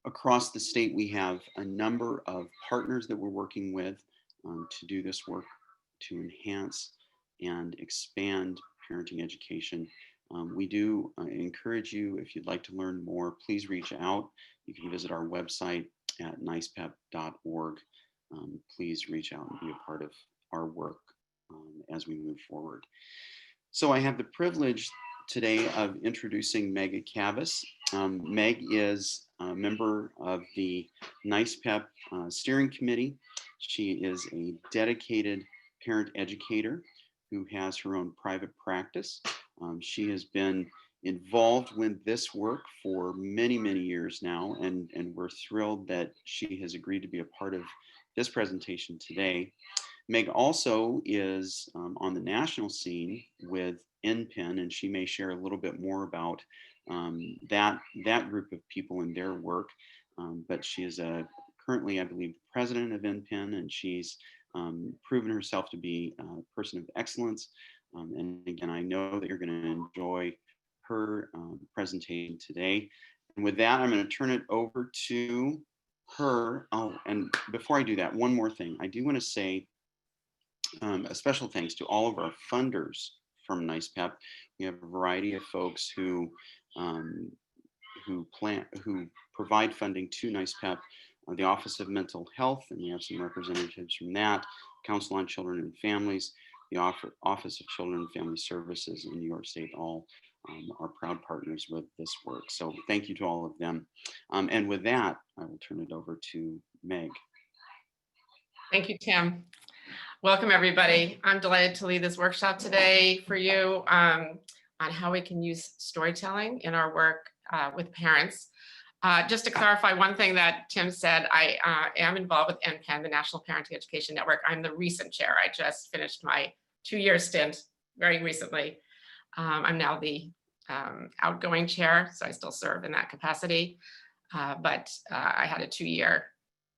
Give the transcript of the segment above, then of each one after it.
Across the state, we have a number of partners that we're working with to do this work to enhance and expand parenting education. We do encourage you, if you'd like to learn more, please reach out. You can visit our website at NYSPEP.org. Please reach out and be a part of our work as we move forward. So I have the privilege today of introducing Meg Cavus. Meg is a member of the NYSPEP steering committee. She is a dedicated parent educator who has her own private practice. She has been involved with this work for many, many years now, and we're thrilled that she has agreed to be a part of this presentation today. Meg also is on the national scene with NPEN, and she may share a little bit more about that group of people and their work. But she is currently, I believe, president of NPEN, and she's proven herself to be a person of excellence. And again, I know that you're going to enjoy her presentation today. And with that, I'm going to turn it over to her. Oh, and before I do that, one more thing. I do want to say a special thanks to all of our funders from NYSPEP. We have a variety of folks who provide funding to NYSPEP, the Office of Mental Health, and we have some representatives from that, Council on Children and Families, the Office of Children and Family Services in New York State, all are proud partners with this work. So thank you to all of them. And with that, I will turn it over to Meg. Thank you, Tim. Welcome, everybody. I'm delighted to lead this workshop today for you on how we can use storytelling in our work with parents. Just to clarify one thing that Tim said, I am involved with NPEN, the National Parenting Education Network. I'm the recent chair. I just finished my 2-year stint very recently. I'm now the outgoing chair, so I still serve in that capacity. But I had a 2-year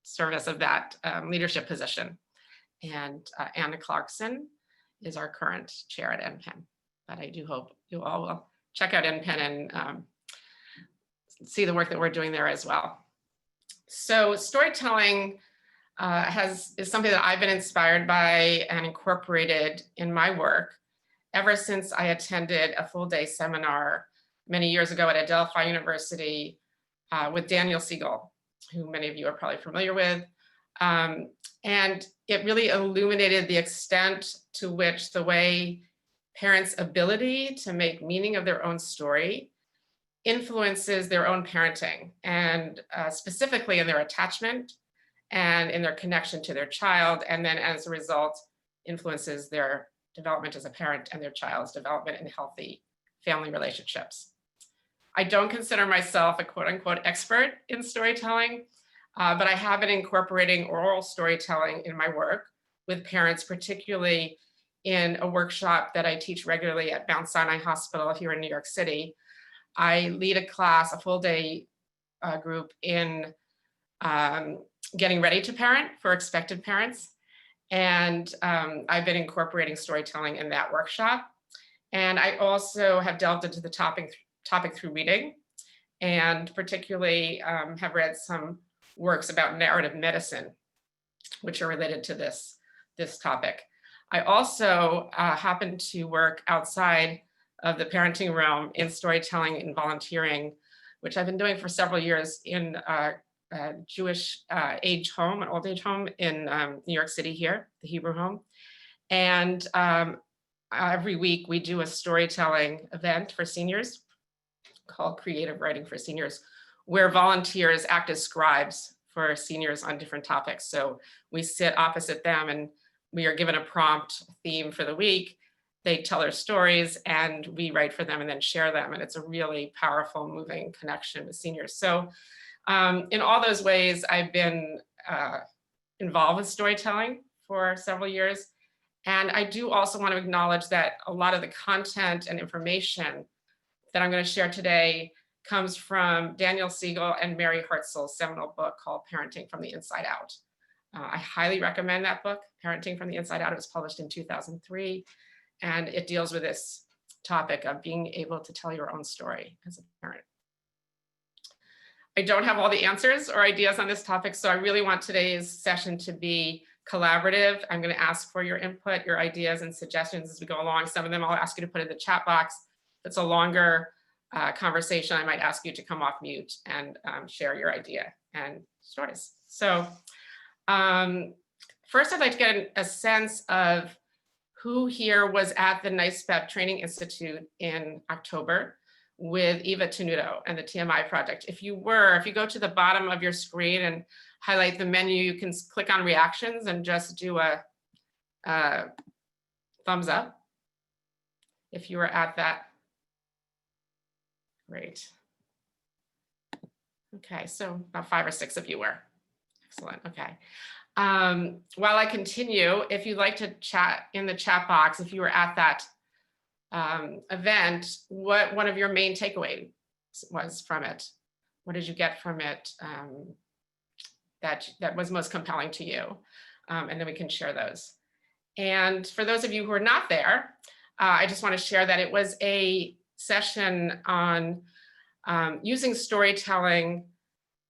service of that leadership position. And Anna Clarkson is our current chair at NPEN. But I do hope you all will check out NPEN and see the work that we're doing there as well. So storytelling is something that I've been inspired by and incorporated in my work ever since I attended a full-day seminar many years ago at Adelphi University with Daniel Siegel, who many of you are probably familiar with. And it really illuminated the extent to which the way parents' ability to make meaning of their own story influences their own parenting, and specifically in their attachment and in their connection to their child, and then as a result, influences their development as a parent and their child's development in healthy family relationships. I don't consider myself a quote unquote expert in storytelling, but I have been incorporating oral storytelling in my work with parents, particularly in a workshop that I teach regularly at Mount Sinai Hospital here in New York City. I lead a class, a full day group in getting ready to parent for expected parents. And I've been incorporating storytelling in that workshop. And I also have delved into the topic through reading, and particularly have read some works about narrative medicine, which are related to this topic. I also happen to work outside of the parenting realm in storytelling and volunteering, which I've been doing for several years in a Jewish age home, an old age home in New York City here, the Hebrew Home. And every week we do a storytelling event for seniors called Creative Writing for Seniors, where volunteers act as scribes for seniors on different topics. So we sit opposite them and we are given a prompt theme for the week. They tell their stories and we write for them and then share them. And it's a really powerful, moving connection with seniors. So in all those ways, I've been involved with storytelling for several years. And I do also want to acknowledge that a lot of the content and information that I'm going to share today comes from Daniel Siegel and Mary Herzl's seminal book called Parenting from the Inside Out. I highly recommend that book, Parenting from the Inside Out. It was published in 2003, and it deals with this topic of being able to tell your own story as a parent. I don't have all the answers or ideas on this topic, so I really want today's session to be collaborative. I'm going to ask for your input, your ideas and suggestions as we go along. Some of them I'll ask you to put in the chat box. If it's a longer conversation, I might ask you to come off mute and share your idea and stories. So first, I'd like to get a sense of who here was at the NYSPEP Training Institute in October with Eva Tenuto and the TMI project. If you go to the bottom of your screen and highlight the menu, you can click on reactions and just do a thumbs up if you were at that. Great. Okay, so about 5 or 6 of you were. Excellent, okay. While I continue, if you'd like to chat in the chat box, if you were at that event, what one of your main takeaways was from it? What did you get from it that was most compelling to you? And then we can share those. And for those of you who are not there, I just want to share that it was a session on using storytelling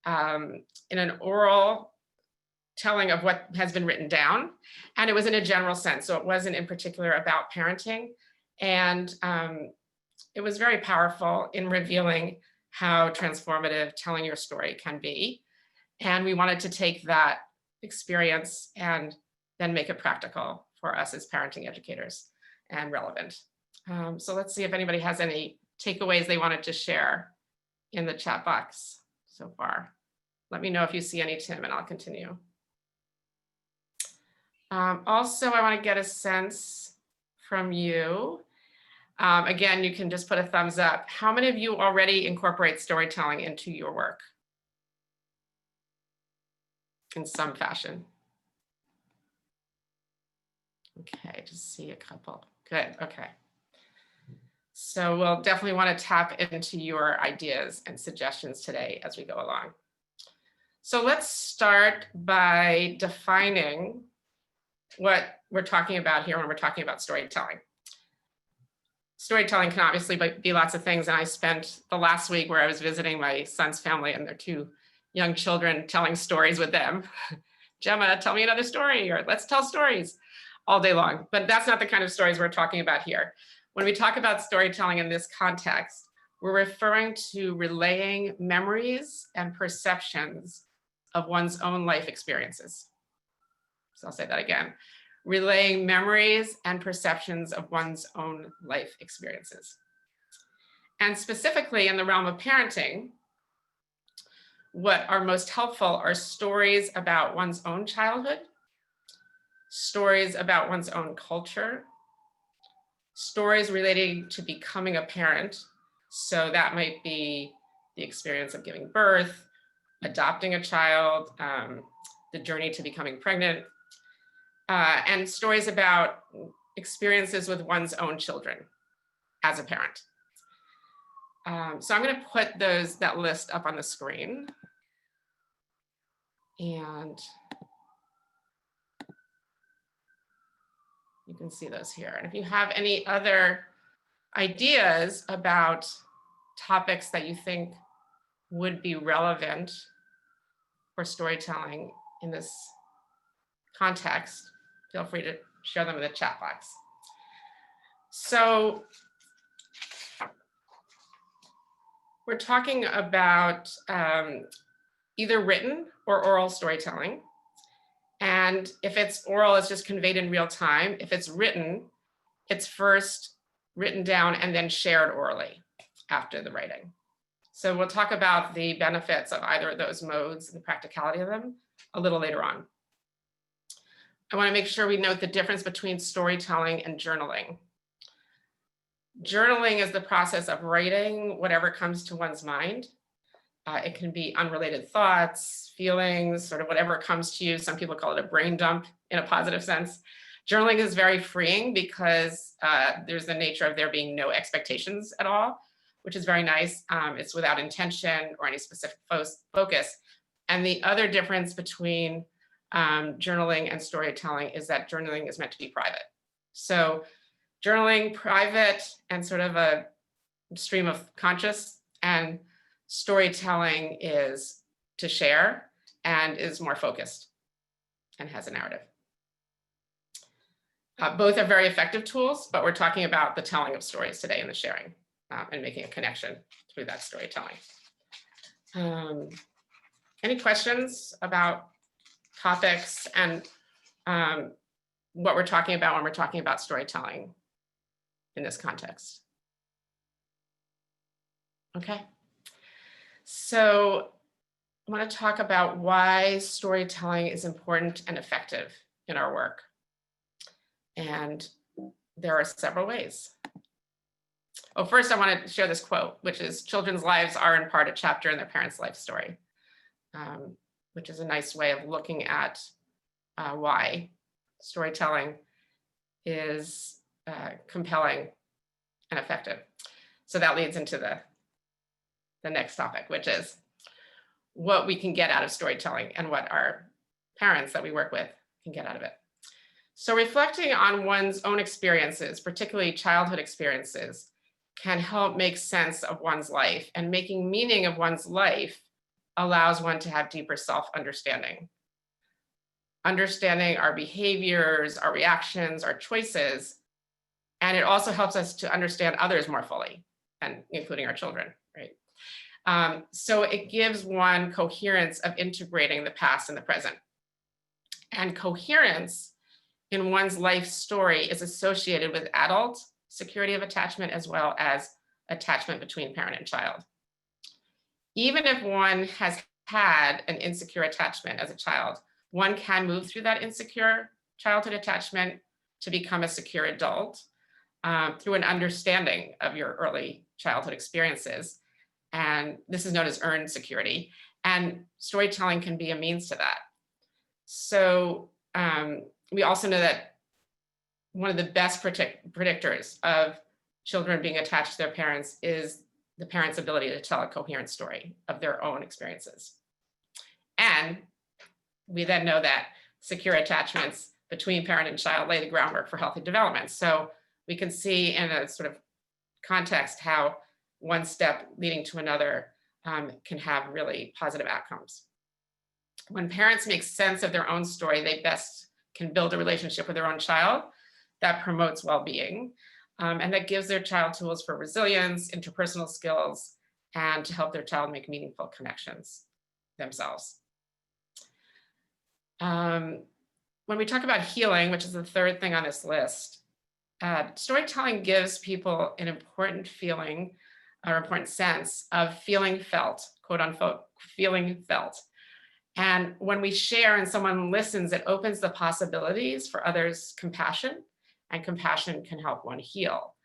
in an oral telling of what has been written down. And it was in a general sense. So it wasn't in particular about parenting. And it was very powerful in revealing how transformative telling your story can be. And we wanted to take that experience and then make it practical for us as parenting educators and relevant. So let's see if anybody has any takeaways they wanted to share in the chat box so far. Let me know if you see any, Tim, and I'll continue. Also, I want to get a sense from you. Again, you can just put a thumbs up. How many of you already incorporate storytelling into your work in some fashion? Okay, just see a couple. Good, okay. So we'll definitely want to tap into your ideas and suggestions today as we go along. So let's start by defining what we're talking about here when we're talking about storytelling. Storytelling can obviously be lots of things. And I spent the last week where I was visiting my son's family and their 2 young children telling stories with them. Gemma, tell me another story, or let's tell stories all day long. But that's not the kind of stories we're talking about here. When we talk about storytelling in this context, we're referring to relaying memories and perceptions of one's own life experiences. So I'll say that again. Relaying memories and perceptions of one's own life experiences. And specifically in the realm of parenting, what are most helpful are stories about one's own childhood, stories about one's own culture, stories relating to becoming a parent. So that might be the experience of giving birth, adopting a child, the journey to becoming pregnant, and stories about experiences with one's own children as a parent. So I'm going to put that list up on the screen. And you can see those here. And if you have any other ideas about topics that you think would be relevant for storytelling in this context, feel free to share them in the chat box. So we're talking about either written or oral storytelling. And if it's oral, it's just conveyed in real time. If it's written, it's first written down and then shared orally after the writing. So we'll talk about the benefits of either of those modes and the practicality of them a little later on. I want to make sure we note the difference between storytelling and journaling. Journaling is the process of writing whatever comes to one's mind. It can be unrelated thoughts, feelings, sort of whatever comes to you. Some people call it a brain dump in a positive sense. Journaling is very freeing because there's the nature of there being no expectations at all, which is very nice. It's without intention or any specific focus. And the other difference between journaling and storytelling is that journaling is meant to be private. So journaling, private and sort of a stream of conscious, and storytelling is to share and is more focused and has a narrative. Both are very effective tools, but we're talking about the telling of stories today and the sharing and making a connection through that storytelling. Any questions about topics and what we're talking about when we're talking about storytelling in this context? Okay. So I want to talk about why storytelling is important and effective in our work. And there are several ways. Oh, first I want to share this quote, which is, "Children's lives are in part a chapter in their parents' life story," which is a nice way of looking at why storytelling is compelling and effective. So that leads into the next topic, which is what we can get out of storytelling and what our parents that we work with can get out of it. So reflecting on one's own experiences, particularly childhood experiences, can help make sense of one's life, and making meaning of one's life allows one to have deeper self-understanding. Understanding our behaviors, our reactions, our choices, and it also helps us to understand others more fully, and including our children, right? So it gives one coherence of integrating the past and the present. And coherence in one's life story is associated with adult security of attachment as well as attachment between parent and child. Even if one has had an insecure attachment as a child, one can move through that insecure childhood attachment to become a secure adult through an understanding of your early childhood experiences. And this is known as earned security. And storytelling can be a means to that. So we also know that one of the best predictors of children being attached to their parents is the parent's ability to tell a coherent story of their own experiences. And we then know that secure attachments between parent and child lay the groundwork for healthy development. So we can see in a sort of context how one step leading to another can have really positive outcomes. When parents make sense of their own story, they best can build a relationship with their own child that promotes well-being, and that gives their child tools for resilience, interpersonal skills, and to help their child make meaningful connections themselves. When we talk about healing, which is the third thing on this list, storytelling gives people an important feeling or important sense of feeling felt, quote unquote, feeling felt. And when we share and someone listens, it opens the possibilities for others' compassion, and compassion can help one heal.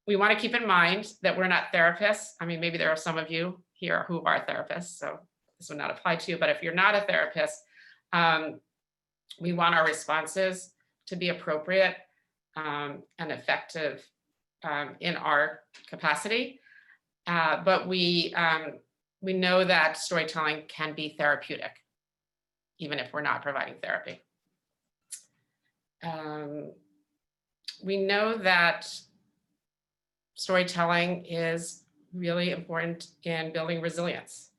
We want to keep in mind that we're not therapists. I mean, maybe there are some of you here who are therapists, so this would not apply to you, but if you're not a therapist, we want our responses to be appropriate and effective in our capacity. But we know that storytelling can be therapeutic, even if we're not providing therapy. We know that storytelling is really important in building resilience.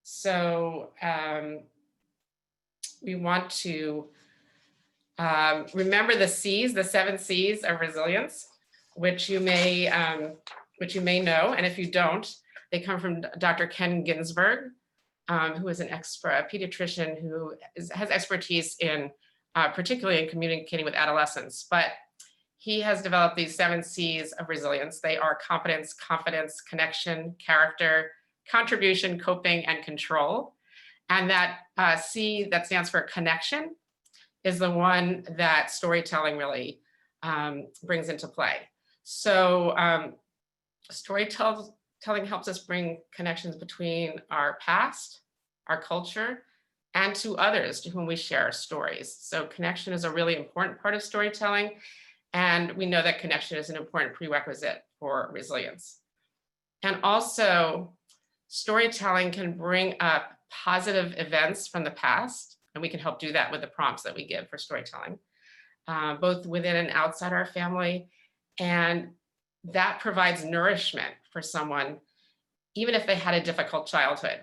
So we want to remember the C's, the 7 C's of resilience, which you may know, and if you don't, they come from Dr. Ken Ginsberg, who is an expert, a pediatrician who has expertise in particularly in communicating with adolescents. But he has developed these 7 C's of resilience. They are competence, confidence, connection, character, contribution, coping, and control. And that C that stands for connection is the one that storytelling really brings into play. So storytelling helps us bring connections between our past, our culture, and to others to whom we share our stories. So connection is a really important part of storytelling. And we know that connection is an important prerequisite for resilience. And also, storytelling can bring up positive events from the past, and we can help do that with the prompts that we give for storytelling, both within and outside our family. And that provides nourishment for someone, even if they had a difficult childhood,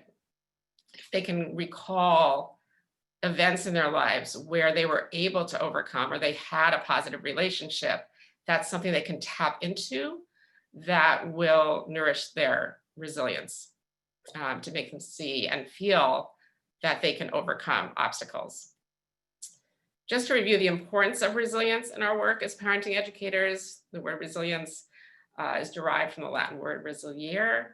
if they can recall events in their lives where they were able to overcome or they had a positive relationship, that's something they can tap into that will nourish their resilience, to make them see and feel that they can overcome obstacles. Just to review the importance of resilience in our work as parenting educators, the word resilience is derived from the Latin word resiliere,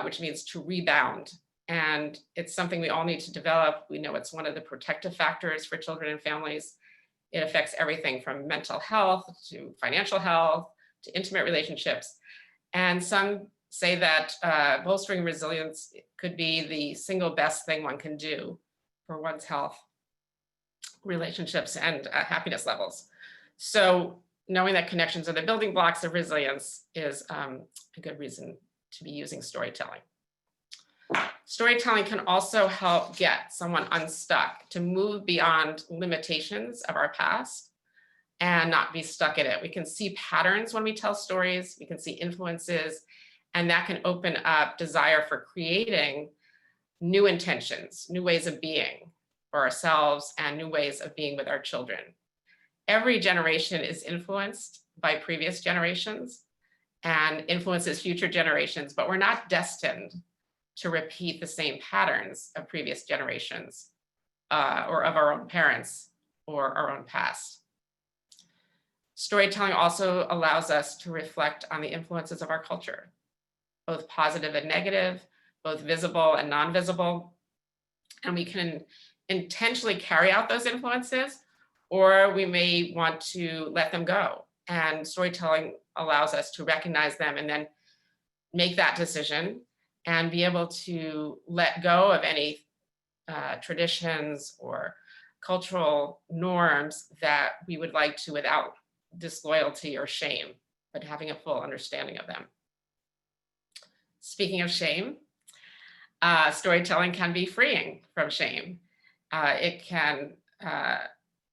which means to rebound. And it's something we all need to develop. We know it's one of the protective factors for children and families. It affects everything from mental health to financial health to intimate relationships. And some say that bolstering resilience could be the single best thing one can do for one's health, relationships, and happiness levels. So knowing that connections are the building blocks of resilience is a good reason to be using storytelling. Storytelling can also help get someone unstuck, to move beyond limitations of our past and not be stuck in it. We can see patterns when we tell stories, we can see influences, and that can open up desire for creating new intentions, new ways of being for ourselves, and new ways of being with our children. Every generation is influenced by previous generations and influences future generations, but we're not destined to repeat the same patterns of previous generations or of our own parents or our own past. Storytelling also allows us to reflect on the influences of our culture, both positive and negative, both visible and non-visible. And we can intentionally carry out those influences, or we may want to let them go. And storytelling allows us to recognize them and then make that decision and be able to let go of any traditions or cultural norms that we would like to without disloyalty or shame, but having a full understanding of them. Speaking of shame, storytelling can be freeing from shame. It can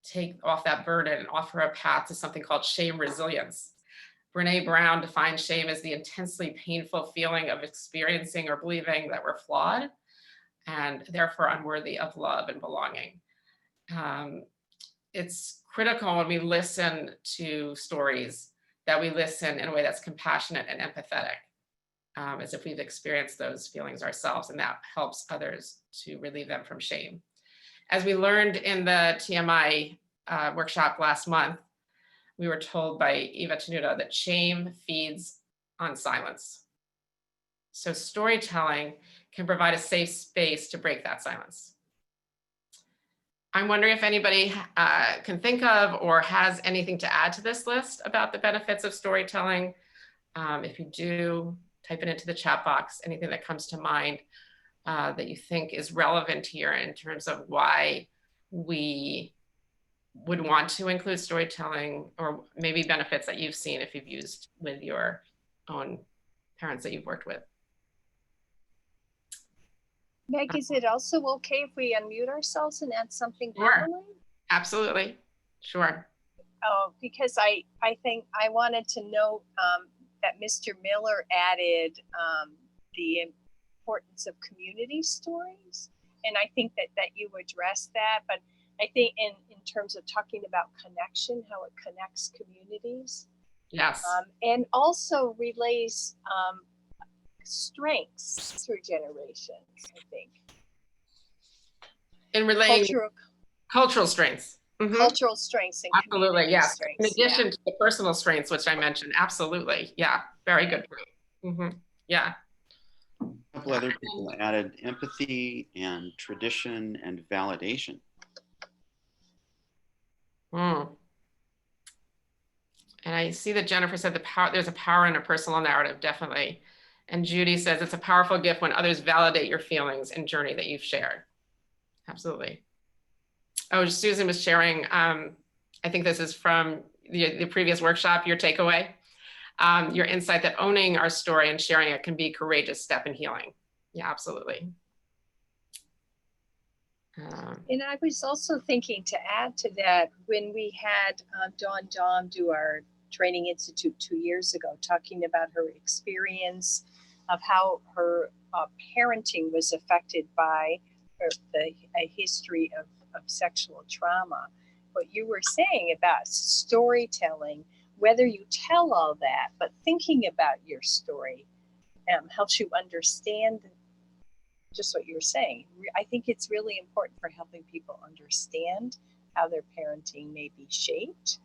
take off that burden and offer a path to something called shame resilience. Brene Brown defines shame as the intensely painful feeling of experiencing or believing that we're flawed and therefore unworthy of love and belonging. It's critical when we listen to stories that we listen in a way that's compassionate and empathetic, as if we've experienced those feelings ourselves, and that helps others to relieve them from shame. As we learned in the TMI workshop last month, we were told by Eva Tenuta that shame feeds on silence. So storytelling can provide a safe space to break that silence. I'm wondering if anybody can think of or has anything to add to this list about the benefits of storytelling. If you do, type it into the chat box, anything that comes to mind that you think is relevant here in terms of why we would want to include storytelling, or maybe benefits that you've seen if you've used with your own parents that you've worked with. Meg, is it also okay if we unmute ourselves and add something? Sure. Absolutely. Sure. Oh, because I think I wanted to note that Mr. Miller added the importance of community stories. And I think that you addressed that, but I think in terms of talking about connection, how it connects communities. Yes. And also relays strengths through generations, I think. In relaying cultural strengths. Mm-hmm. Cultural strengths and absolutely, yes. Strengths, in addition to the personal strengths, which I mentioned, absolutely. Yeah, very good point. Mm-hmm. Yeah. A couple other people added empathy and tradition and validation. And I see that Jennifer said there's a power in a personal narrative, definitely. And Judy says it's a powerful gift when others validate your feelings and journey that you've shared. Absolutely. Oh, Susan was sharing, I think this is from the previous workshop, your takeaway, your insight that owning our story and sharing it can be a courageous step in healing. Yeah, absolutely. And I was also thinking to add to that, when we had Dawn Dom do our training institute 2 years ago, talking about her experience of how her parenting was affected by a history of sexual trauma. What you were saying about storytelling, whether you tell all that, but thinking about your story helps you understand just what you were saying. I think it's really important for helping people understand how their parenting may be shaped,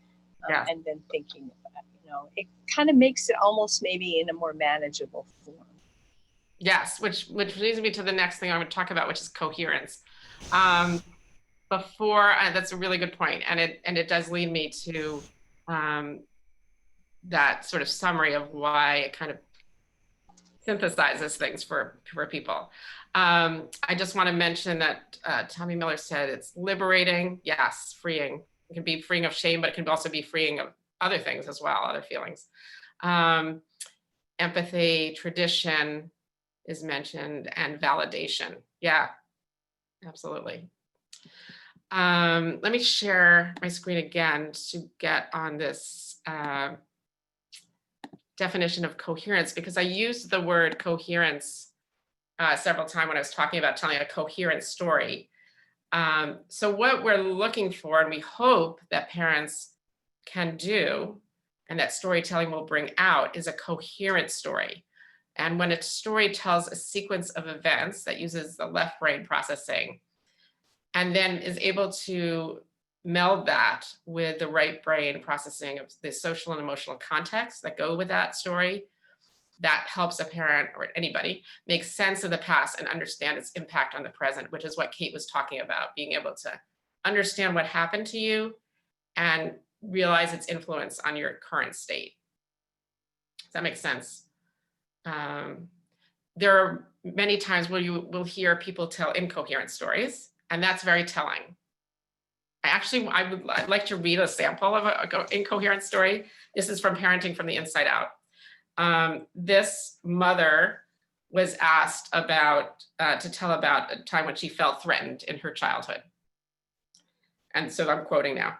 Yeah. and then thinking about, it kind of makes it almost maybe in a more manageable form. Yes, which leads me to the next thing I'm going to talk about, which is coherence. That's a really good point, and it does lead me to that sort of summary of why it kind of synthesizes things for people. I just want to mention that Tommy Miller said it's liberating. Yes, freeing. It can be freeing of shame, but it can also be freeing of other things as well, other feelings. Empathy, tradition is mentioned, and validation. Yeah, absolutely. Let me share my screen again to get on this definition of coherence, because I used the word coherence several times when I was talking about telling a coherent story. So what we're looking for, and we hope that parents can do, and that storytelling will bring out, is a coherent story. And when a story tells a sequence of events that uses the left brain processing, and then is able to meld that with the right brain processing of the social and emotional context that go with that story, that helps a parent or anybody make sense of the past and understand its impact on the present, which is what Kate was talking about, being able to understand what happened to you and realize its influence on your current state. Does that make sense? There are many times where you will hear people tell incoherent stories, and that's very telling. I'd like to read a sample of an incoherent story. This is from Parenting from the Inside Out. This mother was asked to tell about a time when she felt threatened in her childhood. And so I'm quoting now.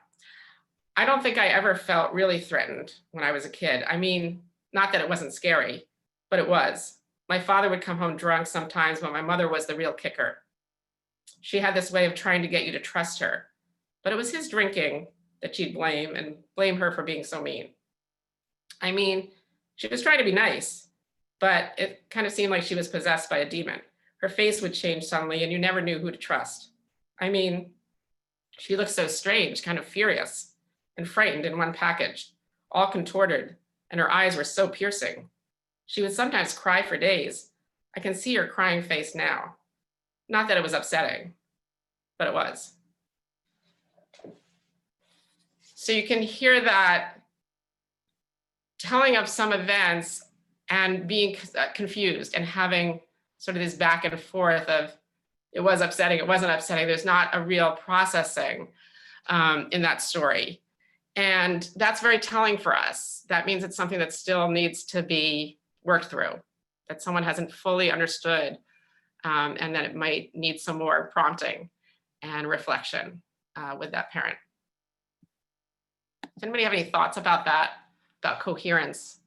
"I don't think I ever felt really threatened when I was a kid. I mean, not that it wasn't scary, but it was. My father would come home drunk sometimes, but my mother was the real kicker. She had this way of trying to get you to trust her, but it was his drinking that she'd blame her for being so mean. I mean, she was trying to be nice, but it kind of seemed like she was possessed by a demon. Her face would change suddenly and you never knew who to trust. I mean, she looked so strange, kind of furious and frightened in one package, all contorted, and her eyes were so piercing. She would sometimes cry for days. I can see her crying face now. Not that it was upsetting, but it was." So you can hear that telling of some events and being confused and having sort of this back and forth of it was upsetting, it wasn't upsetting. There's not a real processing in that story. And that's very telling for us. That means it's something that still needs to be worked through, that someone hasn't fully understood, and that it might need some more prompting and reflection with that parent. Does anybody have any thoughts about that, about coherence?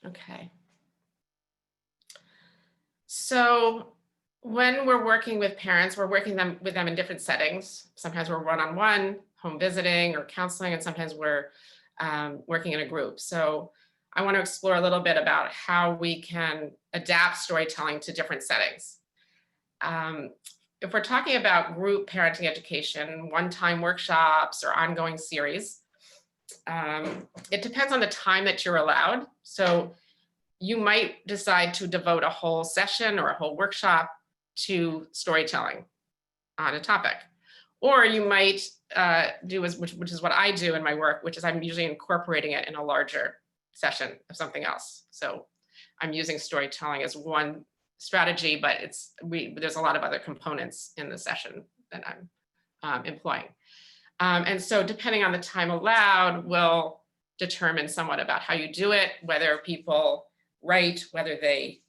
Okay. So when we're working with parents, we're working with them in different settings. Sometimes we're one-on-one, home visiting or counseling, and sometimes we're working in a group. So I want to explore a little bit about how we can adapt storytelling to different settings. If we're talking about group parenting education, one-time workshops or ongoing series, it depends on the time that you're allowed. So you might decide to devote a whole session or a whole workshop to storytelling on a topic. Or you might which is what I do in my work, which is I'm usually incorporating it in a larger session of something else. So I'm using storytelling as one strategy, but there's a lot of other components in the session that I'm employing. And so depending on the time allowed will determine somewhat about how you do it, whether people write, whether they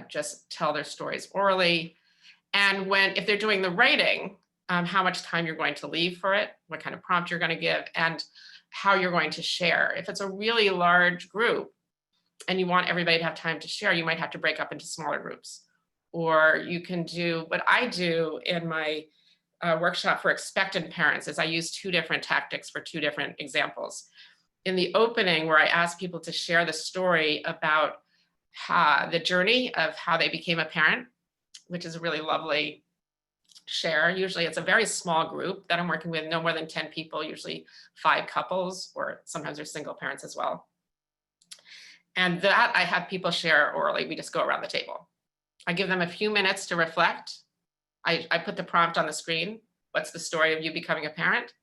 just tell their stories orally, and if they're doing the writing, how much time you're going to leave for it, what kind of prompt you're going to give, and how you're going to share. If it's a really large group and you want everybody to have time to share, you might have to break up into smaller groups. Or you can do what I do in my workshop for expectant parents is I use 2 different tactics for 2 different examples. In the opening, where I ask people to share the story about the journey of how they became a parent, which is a really lovely share. Usually it's a very small group that I'm working with, no more than 10 people, usually 5 couples, or sometimes they're single parents as well. And that I have people share orally. We just go around the table. I give them a few minutes to reflect. I put the prompt on the screen. What's the story of you becoming a parent?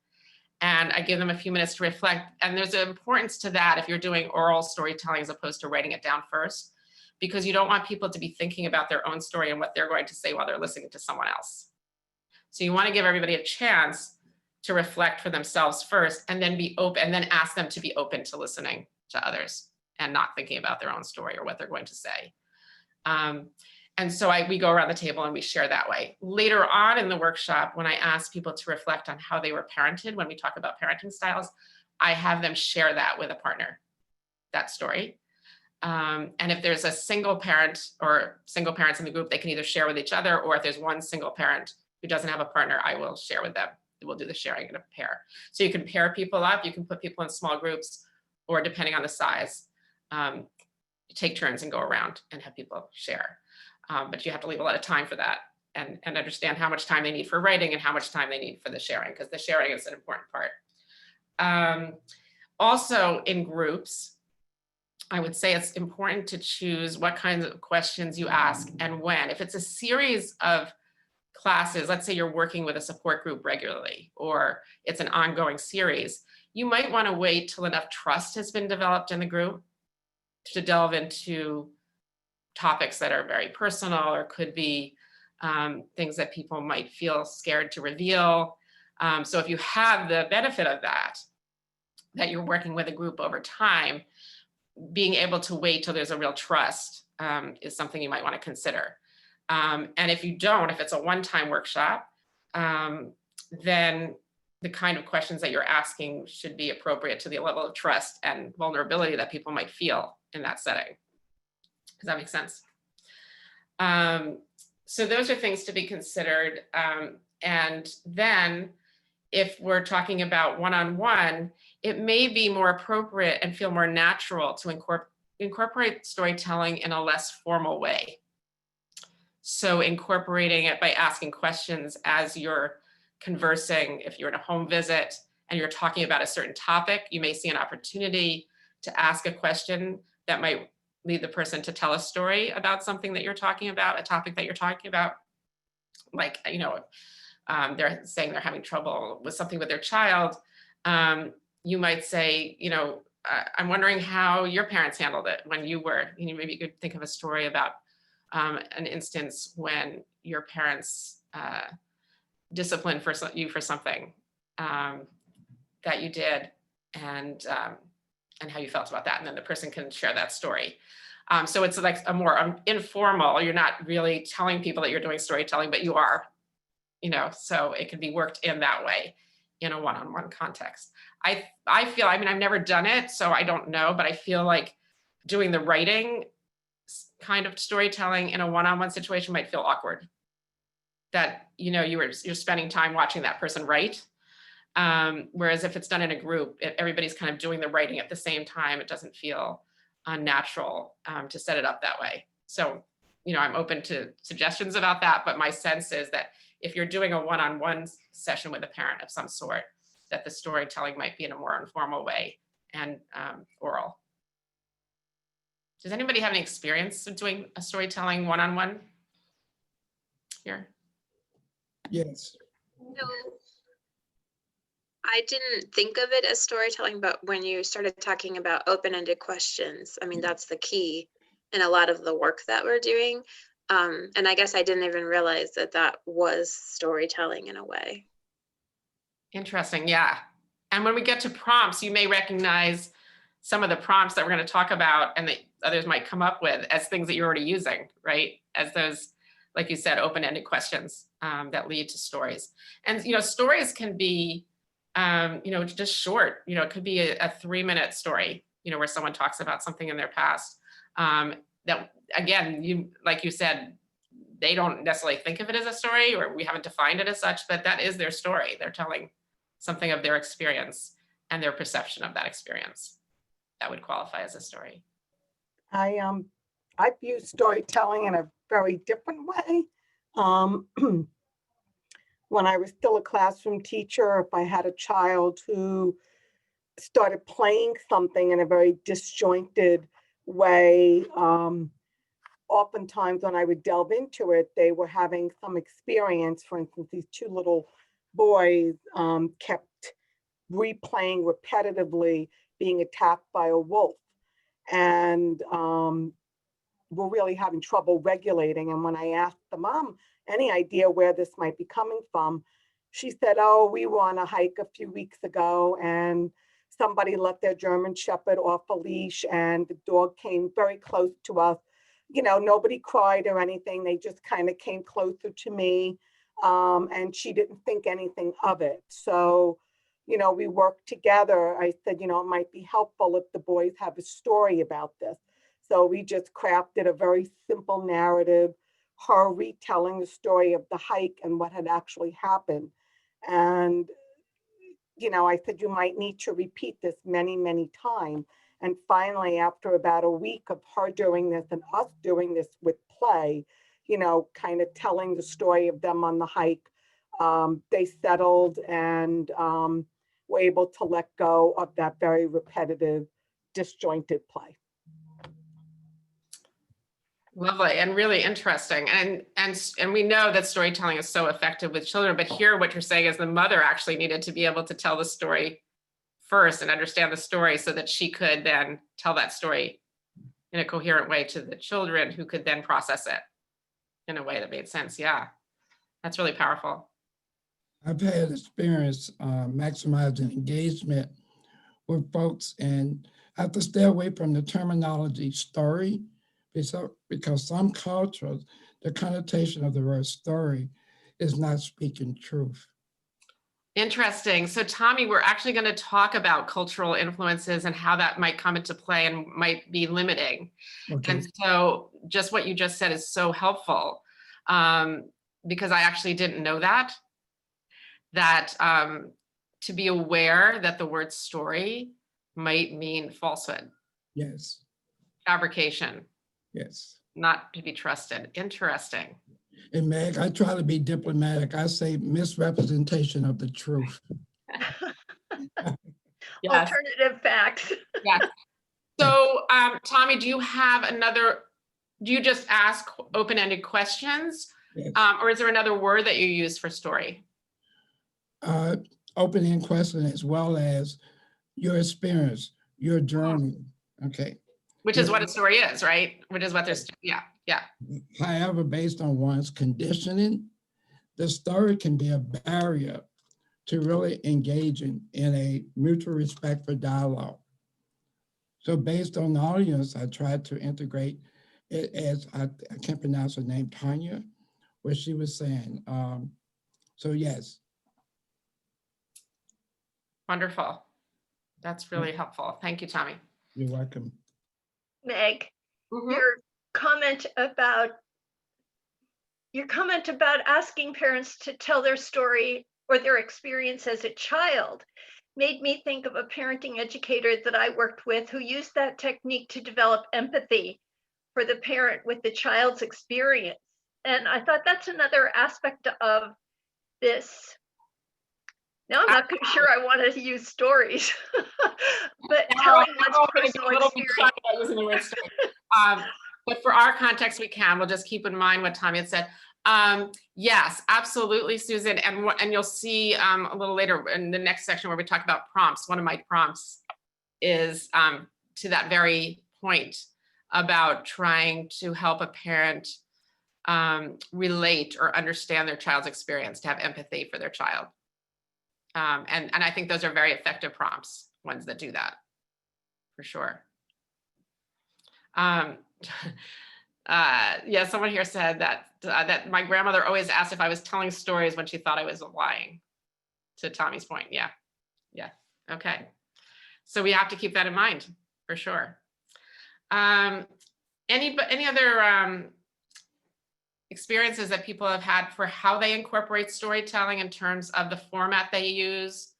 And I give them a few minutes to reflect. And there's an importance to that if you're doing oral storytelling as opposed to writing it down first, because you don't want people to be thinking about their own story and what they're going to say while they're listening to someone else. So you want to give everybody a chance to reflect for themselves first, and then be open, and then ask them to be open to listening to others and not thinking about their own story or what they're going to say. And so we go around the table and we share that way. Later on in the workshop, when I ask people to reflect on how they were parented, when we talk about parenting styles, I have them share that with a partner, that story. And if there's a single parent or single parents in the group, they can either share with each other, or if there's one single parent who doesn't have a partner, I will share with them. We'll do the sharing in a pair. So you can pair people up, you can put people in small groups, or depending on the size, take turns and go around and have people share. But you have to leave a lot of time for that, and understand how much time they need for writing and how much time they need for the sharing, because the sharing is an important part. Also in groups, I would say it's important to choose what kinds of questions you ask and when. If it's a series of classes, let's say you're working with a support group regularly, or it's an ongoing series, you might want to wait till enough trust has been developed in the group to delve into topics that are very personal, or could be things that people might feel scared to reveal. So if you have the benefit of that you're working with a group over time, being able to wait till there's a real trust is something you might want to consider. And if you don't, if it's a one-time workshop, then the kind of questions that you're asking should be appropriate to the level of trust and vulnerability that people might feel in that setting. Does that make sense? So those are things to be considered. And then if we're talking about one-on-one, it may be more appropriate and feel more natural to incorporate storytelling in a less formal way. So incorporating it by asking questions as you're conversing. If you're in a home visit and you're talking about a certain topic, you may see an opportunity to ask a question that might lead the person to tell a story about something that you're talking about, a topic that you're talking about. Like, you know, they're saying they're having trouble with something with their child. You might say, you know, I'm wondering how your parents handled it when you were, you know, maybe you could think of a story about an instance when your parents disciplined you for something that you did, and how you felt about that. And then the person can share that story. So it's like a more informal, you're not really telling people that you're doing storytelling, but you are, you know, so it can be worked in that way in a one-on-one context. I feel, I mean, I've never done it, so I don't know, but I feel like doing the writing kind of storytelling in a one-on-one situation might feel awkward. That, you know, you're spending time watching that person write. Whereas if it's done in a group, everybody's kind of doing the writing at the same time. It doesn't feel unnatural to set it up that way. So, you know, I'm open to suggestions about that, but my sense is that if you're doing a one-on-one session with a parent of some sort, that the storytelling might be in a more informal way and oral. Does anybody have any experience of doing a storytelling one-on-one here? Yes. No, I didn't think of it as storytelling, but when you started talking about open-ended questions, I mean, that's the key in a lot of the work that we're doing. And I guess I didn't even realize that that was storytelling in a way. Interesting, yeah. And when we get to prompts, you may recognize some of the prompts that we're going to talk about and that others might come up with as things that you're already using, right? As those, like you said, open-ended questions that lead to stories. And, you know, stories can be It's just short, it could be a 3-minute story, where someone talks about something in their past. That again, like you said, they don't necessarily think of it as a story, or we haven't defined it as such, but that is their story. They're telling something of their experience and their perception of that experience. That would qualify as a story. I view storytelling in a very different way. When I was still a classroom teacher, if I had a child who started playing something in a very disjointed way, oftentimes when I would delve into it, they were having some experience. For instance, these 2 little boys kept replaying repetitively being attacked by a wolf, and were really having trouble regulating. And when I asked the mom any idea where this might be coming from, she said, oh, we were on a hike a few weeks ago and somebody let their German Shepherd off a leash and the dog came very close to us. Nobody cried or anything. They just kind of came closer to me, and she didn't think anything of it. So, we worked together. I said, it might be helpful if the boys have a story about this. So we just crafted a very simple narrative, her retelling the story of the hike and what had actually happened. And, I said, you might need to repeat this many, many times. And finally, after about a week of her doing this and us doing this with play, kind of telling the story of them on the hike, they settled and were able to let go of that very repetitive, disjointed play. Lovely and really interesting. And we know that storytelling is so effective with children, but here what you're saying is the mother actually needed to be able to tell the story first and understand the story so that she could then tell that story in a coherent way to the children, who could then process it in a way that made sense. Yeah, that's really powerful. I've had experience maximizing engagement with folks, and I have to stay away from the terminology story, because some cultures, the connotation of the word story is not speaking truth. Interesting. So Tommy, we're actually going to talk about cultural influences and how that might come into play and might be limiting. Okay. And so just what you just said is so helpful, because I actually didn't know that to be aware that the word story might mean falsehood. Yes. Fabrication. Yes. Not to be trusted. Interesting. And Meg, I try to be diplomatic. I say misrepresentation of the truth. Yes. Alternative facts. Yes. So, Tommy, do you just ask open-ended questions? Yes. Or is there another word that you use for story? Open-end question, as well as your experience, your journey. Okay. Which is what a story is, right? Which is what there's, yeah. However, based on one's conditioning, the story can be a barrier to really engaging in a mutual respect for dialogue. So based on the audience, I tried to integrate it as, I can't pronounce her name, Tanya, where she was saying, so yes. Wonderful. That's really helpful. Thank you, Tommy. You're welcome. Meg, Mhm. your comment about asking parents to tell their story or their experience as a child made me think of a parenting educator that I worked with who used that technique to develop empathy for the parent with the child's experience. And I thought that's another aspect of this. Now I'm not sure I want to use stories, but telling one's personal experience. But for our context, we can. We'll just keep in mind what Tommy had said. Yes, absolutely, Susan. And you'll see a little later in the next section where we talk about prompts. One of my prompts is to that very point about trying to help a parent relate or understand their child's experience, to have empathy for their child. And I think those are very effective prompts, ones that do that, for sure. Yeah, someone here said that my grandmother always asked if I was telling stories when she thought I was lying, to Tommy's point. Yeah, Yeah. Okay. So we have to keep that in mind for sure. Any other experiences that people have had for how they incorporate storytelling in terms of the format they use?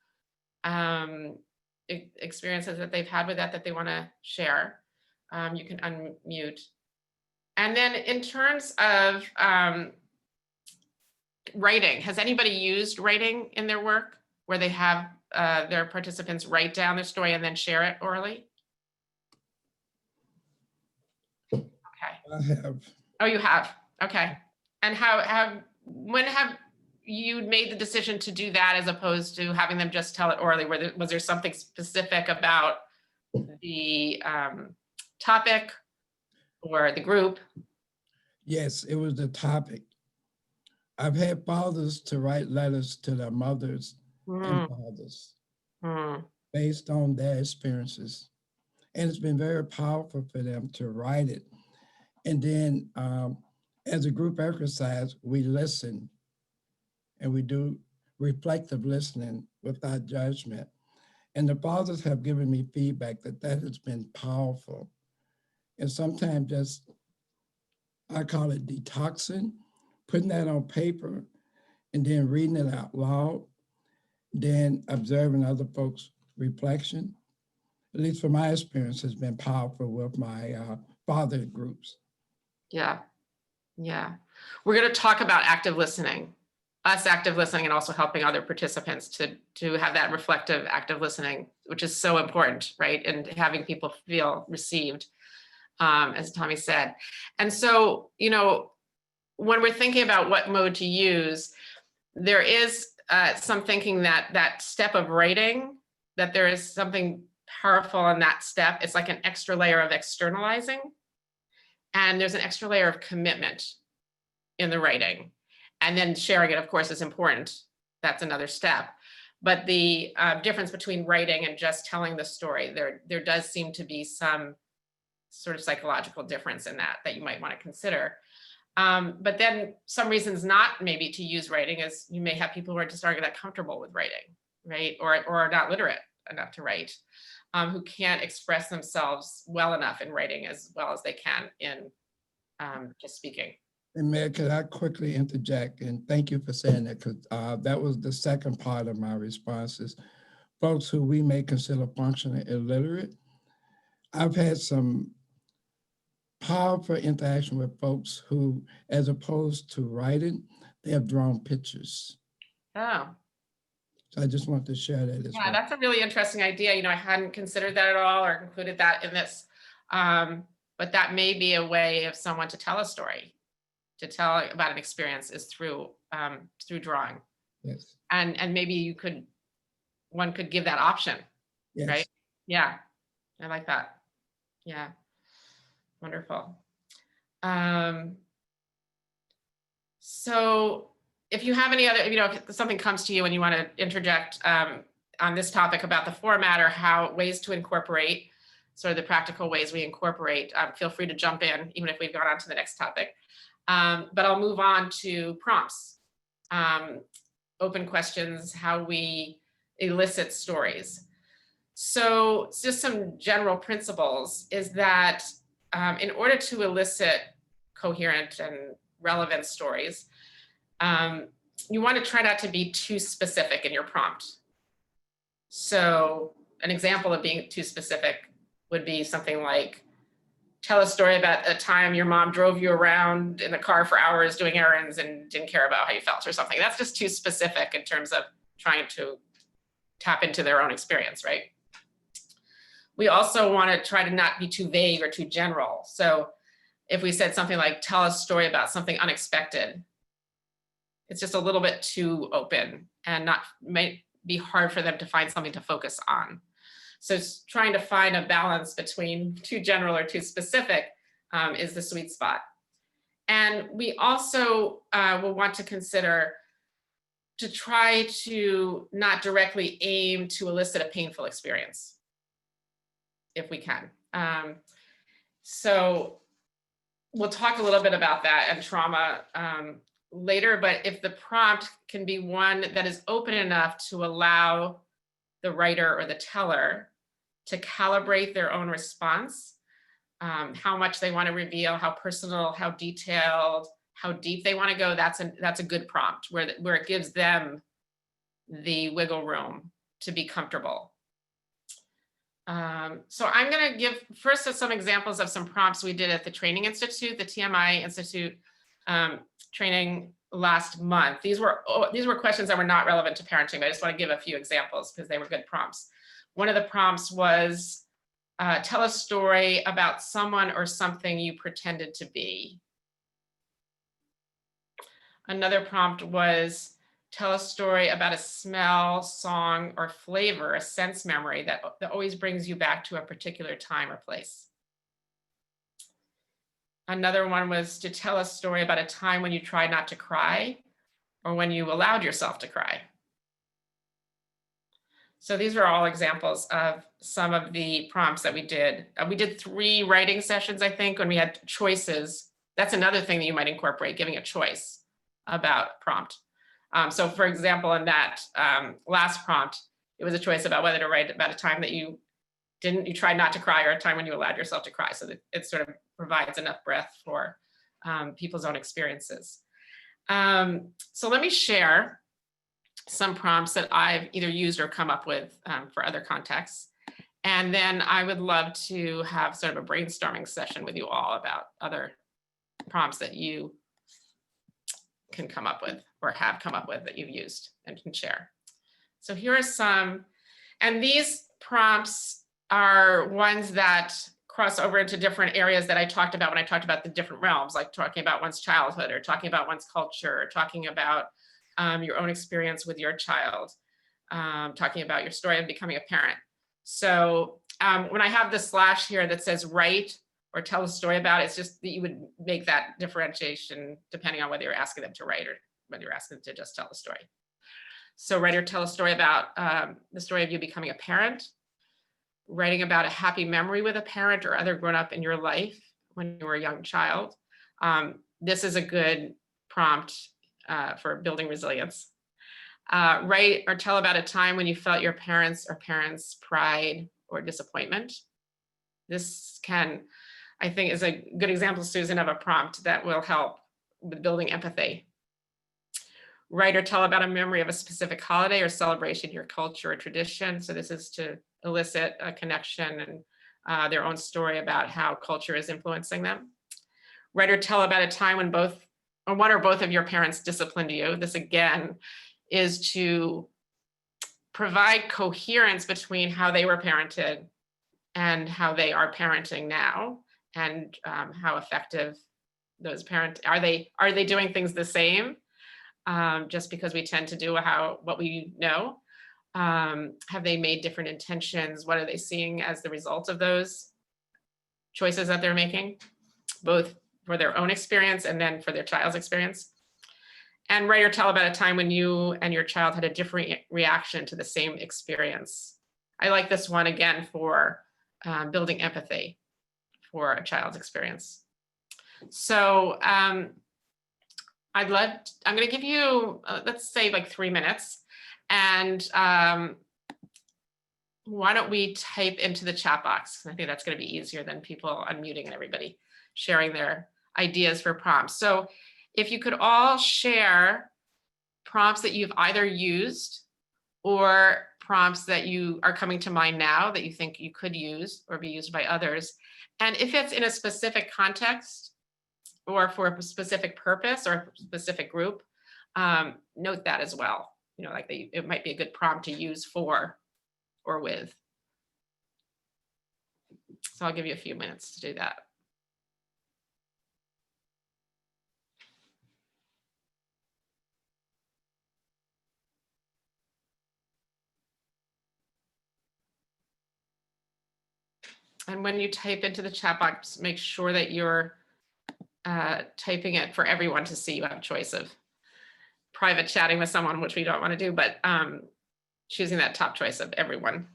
Experiences that they've had with that they want to share. You can unmute. And then in terms of writing, has anybody used writing in their work where they have their participants write down their story and then share it orally? Okay. I have. Oh, you have. Okay. And when have you made the decision to do that as opposed to having them just tell it orally? Was there something specific about the topic or the group? Yes, it was the topic. I've had fathers to write letters to their mothers and fathers based on their experiences. And it's been very powerful for them to write it. And then as a group exercise, we listen and we do reflective listening without judgment. And the fathers have given me feedback that has been powerful. And sometimes just, I call it detoxing, putting that on paper and then reading it out loud, then observing other folks' reflection, at least from my experience, has been powerful with my father groups. Yeah. Yeah. We're going to talk about active listening, active listening, and also helping other participants to have that reflective active listening, which is so important, right? And having people feel received, as Tommy said. And so, when we're thinking about what mode to use, there is some thinking that step of writing, that there is something powerful in that step. It's like an extra layer of externalizing. And there's an extra layer of commitment in the writing. And then sharing it, of course, is important. That's another step. But the difference between writing and just telling the story, there does seem to be some sort of psychological difference in that you might want to consider. But then some reasons not maybe to use writing is you may have people who are just aren't that comfortable with writing, right? Or are not literate enough to write, who can't express themselves well enough in writing as well as they can in just speaking. And Mayor, could I quickly interject? And thank you for saying that, because that was the second part of my responses. Folks who we may consider functionally illiterate. I've had some powerful interaction with folks who, as opposed to writing, they have drawn pictures. Oh. So I just want to share that as well. Yeah, that's a really interesting idea. I hadn't considered that at all or included that in this. But that may be a way of someone to tell a story, to tell about an experience is through drawing. Yes. And maybe one could give that option, Yes. right? Yeah, I like that. Yeah, wonderful. So if you have any other, if something comes to you and you want to interject on this topic about the format or ways to incorporate, sort of the practical ways we incorporate, feel free to jump in, even if we've gone on to the next topic. But I'll move on to prompts, open questions, how we elicit stories. So just some general principles is that in order to elicit coherent and relevant stories, you want to try not to be too specific in your prompt. So an example of being too specific would be something like, tell a story about a time your mom drove you around in the car for hours doing errands and didn't care about how you felt or something. That's just too specific in terms of trying to tap into their own experience, right? We also want to try to not be too vague or too general. So if we said something like, tell a story about something unexpected, it's just a little bit too open and might be hard for them to find something to focus on. So trying to find a balance between too general or too specific is the sweet spot. And we also will want to consider to try to not directly aim to elicit a painful experience, if we can. So we'll talk a little bit about that and trauma later, but if the prompt can be one that is open enough to allow the writer or the teller to calibrate their own response, how much they want to reveal, how personal, how detailed, how deep they want to go. That's a good prompt where it gives them the wiggle room to be comfortable. So I'm going to give first some examples of some prompts we did at the Training Institute, the TMI Institute training last month. These were questions that were not relevant to parenting, but I just want to give a few examples because they were good prompts. One of the prompts was tell a story about someone or something you pretended to be. Another prompt was tell a story about a smell, song, or flavor, a sense memory that always brings you back to a particular time or place. Another one was to tell a story about a time when you tried not to cry or when you allowed yourself to cry. So these are all examples of some of the prompts that we did. We did 3 writing sessions, I think, when we had choices. That's another thing that you might incorporate, giving a choice about prompt. So for example, in that last prompt, it was a choice about whether to write about a time that you tried not to cry or a time when you allowed yourself to cry. So that it sort of provides enough breadth for people's own experiences. So let me share some prompts that I've either used or come up with for other contexts. And then I would love to have sort of a brainstorming session with you all about other prompts that you can come up with or have come up with that you've used and can share. So here are some, and these prompts are ones that cross over into different areas that I talked about when I talked about the different realms, like talking about one's childhood or talking about one's culture, or talking about your own experience with your child, talking about your story of becoming a parent. So when I have the slash here that says write or tell a story about, it's just that you would make that differentiation depending on whether you're asking them to write or whether you're asking them to just tell the story. So write or tell a story about the story of you becoming a parent, writing about a happy memory with a parent or other grown up in your life when you were a young child. This is a good prompt for building resilience. Write or tell about a time when you felt your parents' pride or disappointment. This can, I think, is a good example, Susan, of a prompt that will help with building empathy. Write or tell about a memory of a specific holiday or celebration in your culture or tradition. So this is to elicit a connection and their own story about how culture is influencing them. Write or tell about a time when one or both of your parents disciplined you. This again is to provide coherence between how they were parented and how they are parenting now, and how effective those parents are. They doing things the same? Just because we tend to do what we know? Have they made different intentions? What are they seeing as the result of those choices that they're making, both for their own experience and then for their child's experience? And write or tell about a time when you and your child had a different reaction to the same experience. I like this one again for building empathy for a child's experience. So I'm going to give you, let's say like 3 minutes. And why don't we type into the chat box? I think that's going to be easier than people unmuting and everybody sharing their ideas for prompts. So if you could all share prompts that you've either used or prompts that you are coming to mind now that you think you could use or be used by others. And if it's in a specific context or for a specific purpose or a specific group, note that as well. You know, like it might be a good prompt to use for or with. So I'll give you a few minutes to do that. And when you type into the chat box, make sure that you're typing it for everyone to see. You have a choice of private chatting with someone, which we don't want to do, but choosing that top choice of everyone.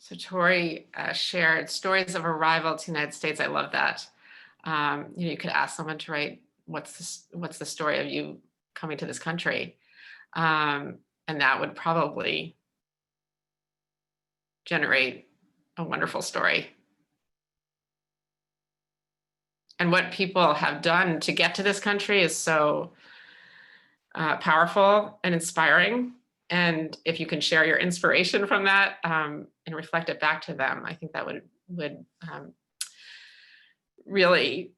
So Tori shared stories of arrival to the United States. I love that. You could ask someone to write, what's the story of you coming to this country? And that would probably generate a wonderful story. And what people have done to get to this country is so powerful and inspiring. And if you can share your inspiration from that and reflect it back to them, I think that would really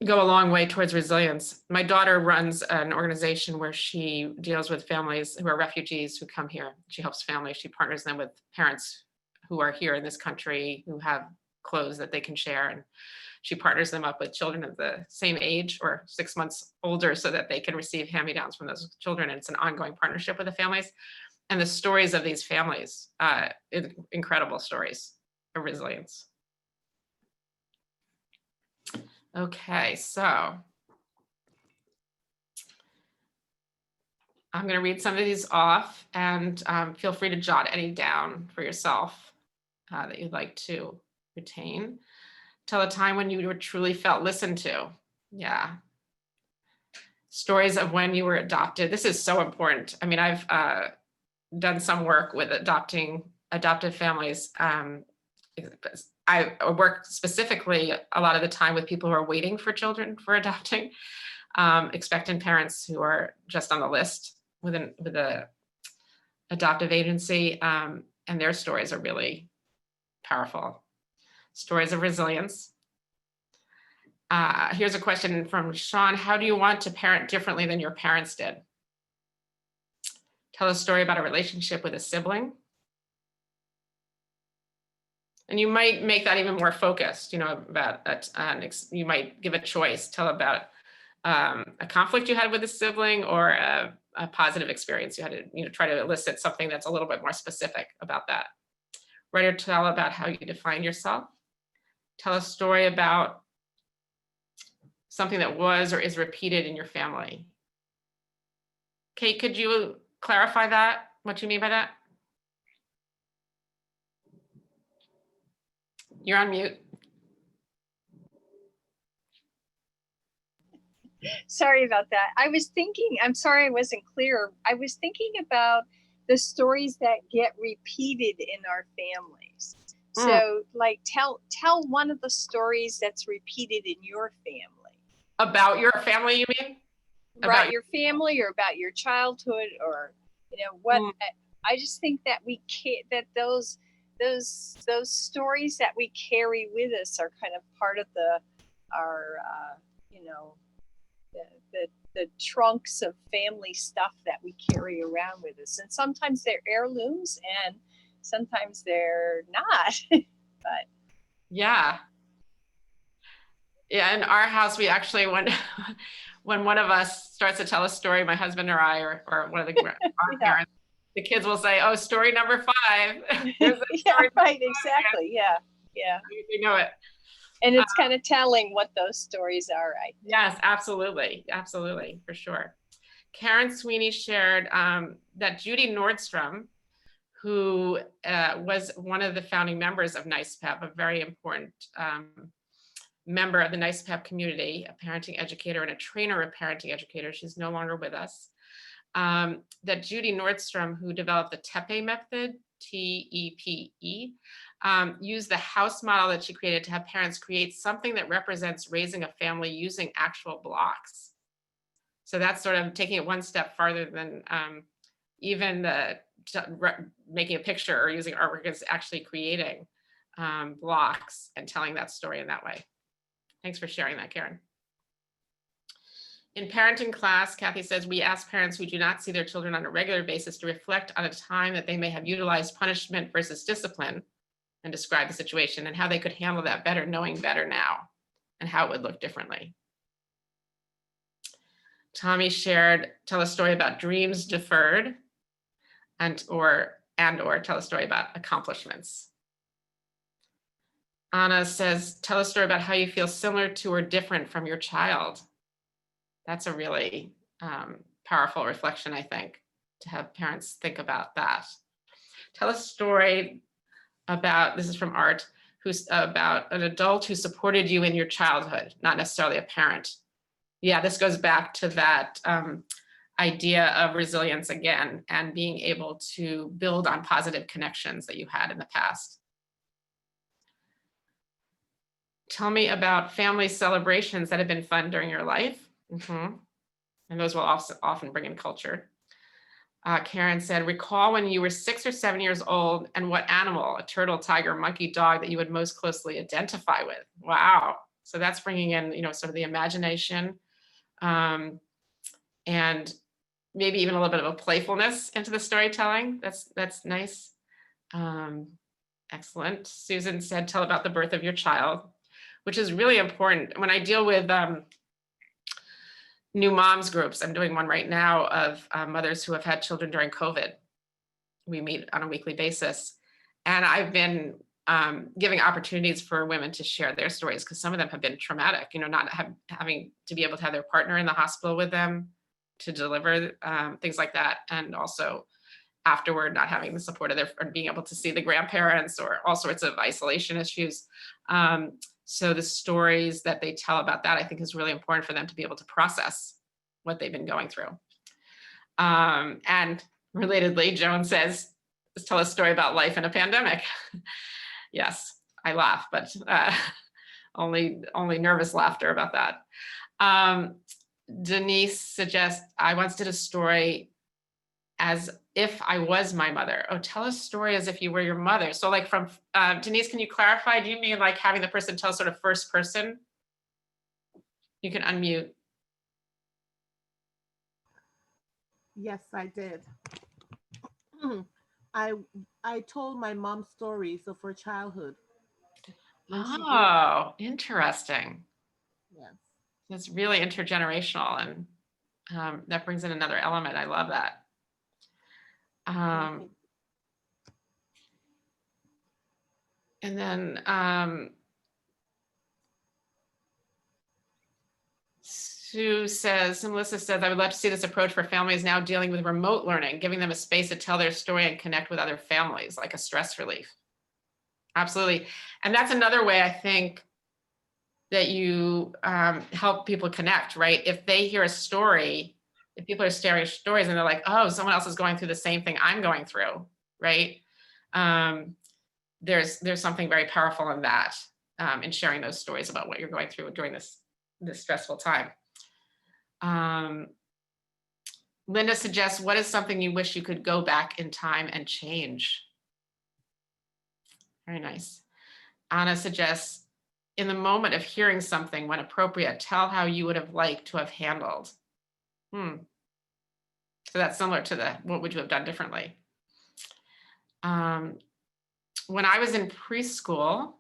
go a long way towards resilience. My daughter runs an organization where she deals with families who are refugees who come here. She helps families, she partners them with parents who are here in this country who have clothes that they can share. And she partners them up with children of the same age or 6 months older so that they can receive hand-me-downs from those children. And it's an ongoing partnership with the families. And the stories of these families, incredible stories of resilience. Okay, so I'm going to read some of these off, and feel free to jot any down for yourself that you'd like to retain. Tell a time when you were truly felt listened to. Yeah. Stories of when you were adopted. This is so important. I mean, I've done some work with adopted families. I work specifically a lot of the time with people who are waiting for children for adopting, expectant parents who are just on the list with the adoptive agency, and their stories are really powerful. Stories of resilience. Here's a question from Sean. How do you want to parent differently than your parents did? Tell a story about a relationship with a sibling. And you might make that even more focused, about that. You might give a choice. Tell about a conflict you had with a sibling or a positive experience you had to, try to elicit something that's a little bit more specific about that. Write or tell about how you define yourself. Tell a story about something that was or is repeated in your family. Kate, could you clarify that, what you mean by that? You're on mute. Sorry about that. I was thinking, I'm sorry I wasn't clear. I was thinking about the stories that get repeated in our families. So like tell one of the stories that's repeated in your family. About your family, you mean? About your family or about your childhood or, what, I just think that we can't, that those stories that we carry with us are kind of part of our the trunks of family stuff that we carry around with us. And sometimes they're heirlooms and sometimes they're not. But yeah, in our house, we actually, when one of us starts to tell a story, my husband or I, or one of the grandparents, the kids will say, "Oh, story number 5." Yeah, right, exactly. Yeah. You know it. And it's kind of telling what those stories are, right? Yes, absolutely, for sure. Karen Sweeney shared that Judy Nordstrom, who was one of the founding members of NYSPEP, a very important member of the NYSPEP community, a parenting educator and a trainer of parenting educators. She's no longer with us. That Judy Nordstrom, who developed the TEPE method, TEPE, used the house model that she created to have parents create something that represents raising a family using actual blocks. So that's sort of taking it one step farther than even making a picture or using artwork, is actually creating blocks and telling that story in that way. Thanks for sharing that, Karen. In parenting class, Kathy says, we ask parents who do not see their children on a regular basis to reflect on a time that they may have utilized punishment versus discipline and describe the situation and how they could handle that better, knowing better now, and how it would look differently. Tommy shared, tell a story about dreams deferred and or tell a story about accomplishments. Anna says, tell a story about how you feel similar to or different from your child. That's a really powerful reflection, I think, to have parents think about that. Tell a story about, this is from Art, who's about an adult who supported you in your childhood, not necessarily a parent. Yeah, this goes back to that idea of resilience again, and being able to build on positive connections that you had in the past. Tell me about family celebrations that have been fun during your life. And those will also often bring in culture. Karen said, recall when you were 6 or 7 years old and what animal, a turtle, tiger, monkey, dog, that you would most closely identify with. Wow. So that's bringing in, sort of the imagination, and maybe even a little bit of a playfulness into the storytelling. That's nice. Excellent. Susan said, tell about the birth of your child, which is really important. When I deal with new moms groups, I'm doing one right now of mothers who have had children during COVID. We meet on a weekly basis. And I've been giving opportunities for women to share their stories, because some of them have been traumatic, not having to be able to have their partner in the hospital with them to deliver, things like that. And also afterward, not having the support of or being able to see the grandparents, or all sorts of isolation issues. So the stories that they tell about that, I think, is really important for them to be able to process what they've been going through. And relatedly, Joan says, let's tell a story about life in a pandemic. Yes, I laugh, but only nervous laughter about that. Denise suggests, I once did a story as if I was my mother. Oh, tell a story as if you were your mother. So like from, Denise, can you clarify? Do you mean like having the person tell sort of first person? You can unmute. Yes, I did. I told my mom stories of her childhood. Oh, interesting. Yes. It's really intergenerational, and that brings in another element. I love that. And then Sue says, Melissa says, I would love to see this approach for families now dealing with remote learning, giving them a space to tell their story and connect with other families, like a stress relief. Absolutely. And that's another way I think that you help people connect, right? If they hear a story, if people are sharing stories and they're like, oh, someone else is going through the same thing I'm going through, right? There's something very powerful in that, in sharing those stories about what you're going through during this stressful time. Linda suggests, what is something you wish you could go back in time and change? Very nice. Anna suggests, in the moment of hearing something, when appropriate, tell how you would have liked to have handled. So that's similar to what would you have done differently? When I was in preschool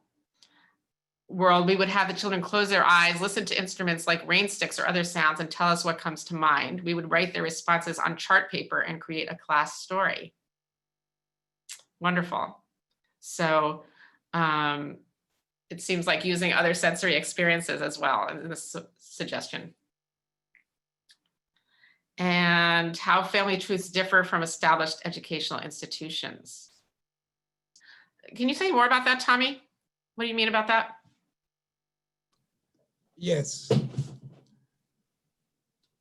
world, we would have the children close their eyes, listen to instruments like rain sticks or other sounds, and tell us what comes to mind. We would write their responses on chart paper and create a class story. Wonderful. So it seems like using other sensory experiences as well in this suggestion. And how family truths differ from established educational institutions. Can you say more about that, Tommy? What do you mean about that? Yes.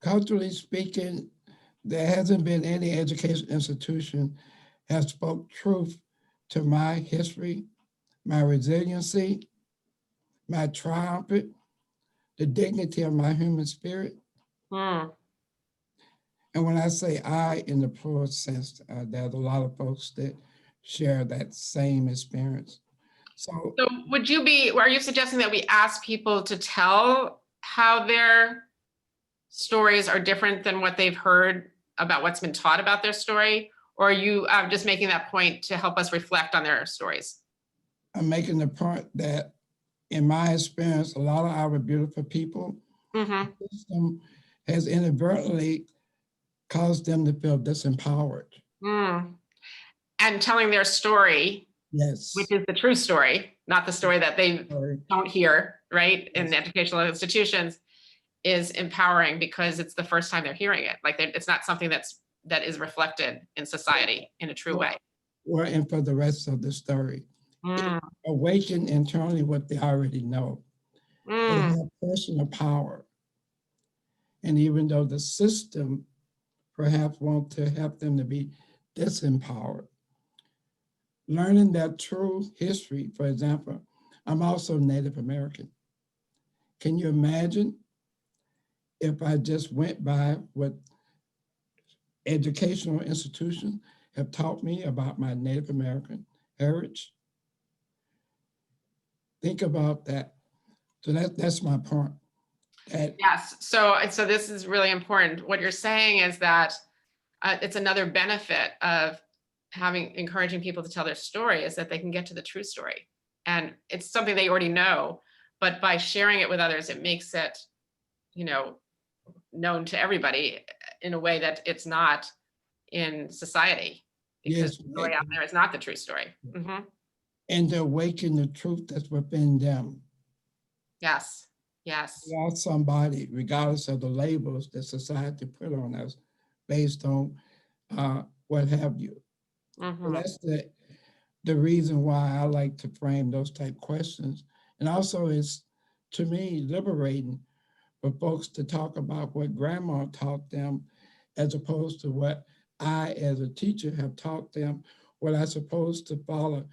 Culturally speaking, there hasn't been any education institution has spoke truth to my history, my resiliency, my triumph, the dignity of my human spirit. And when I say I in the plural sense, there's a lot of folks that share that same experience. So are you suggesting that we ask people to tell how their stories are different than what they've heard about what's been taught about their story? Or are you just making that point to help us reflect on their stories? I'm making the point that in my experience, a lot of our beautiful people, the system has inadvertently caused them to feel disempowered. And telling their story, yes, which is the true story, not the story that they don't hear, right? In educational institutions, is empowering because it's the first time they're hearing it. Like it's not something that is reflected in society in a true way. And for the rest of the story. Mm, awaken internally what they already know. They mm, have personal power. And even though the system perhaps want to help them to be disempowered, learning their true history, for example, I'm also Native American. Can you imagine if I just went by what educational institutions have taught me about my Native American heritage? Think about that. So that's my point. That yes. So this is really important. What you're saying is that it's another benefit of encouraging people to tell their story is that they can get to the true story. And it's something they already know, but by sharing it with others, it makes it, known to everybody in a way that it's not in society, because yes, the story out there is not the true story. and to awaken the truth that's within them. Yes, yes. We are somebody, regardless of the labels that society put on us, based on what have you. So that's the reason why I like to frame those type questions. And also it's, to me, liberating for folks to talk about what grandma taught them, as opposed to what I, as a teacher, have taught them, what I'm supposed to follow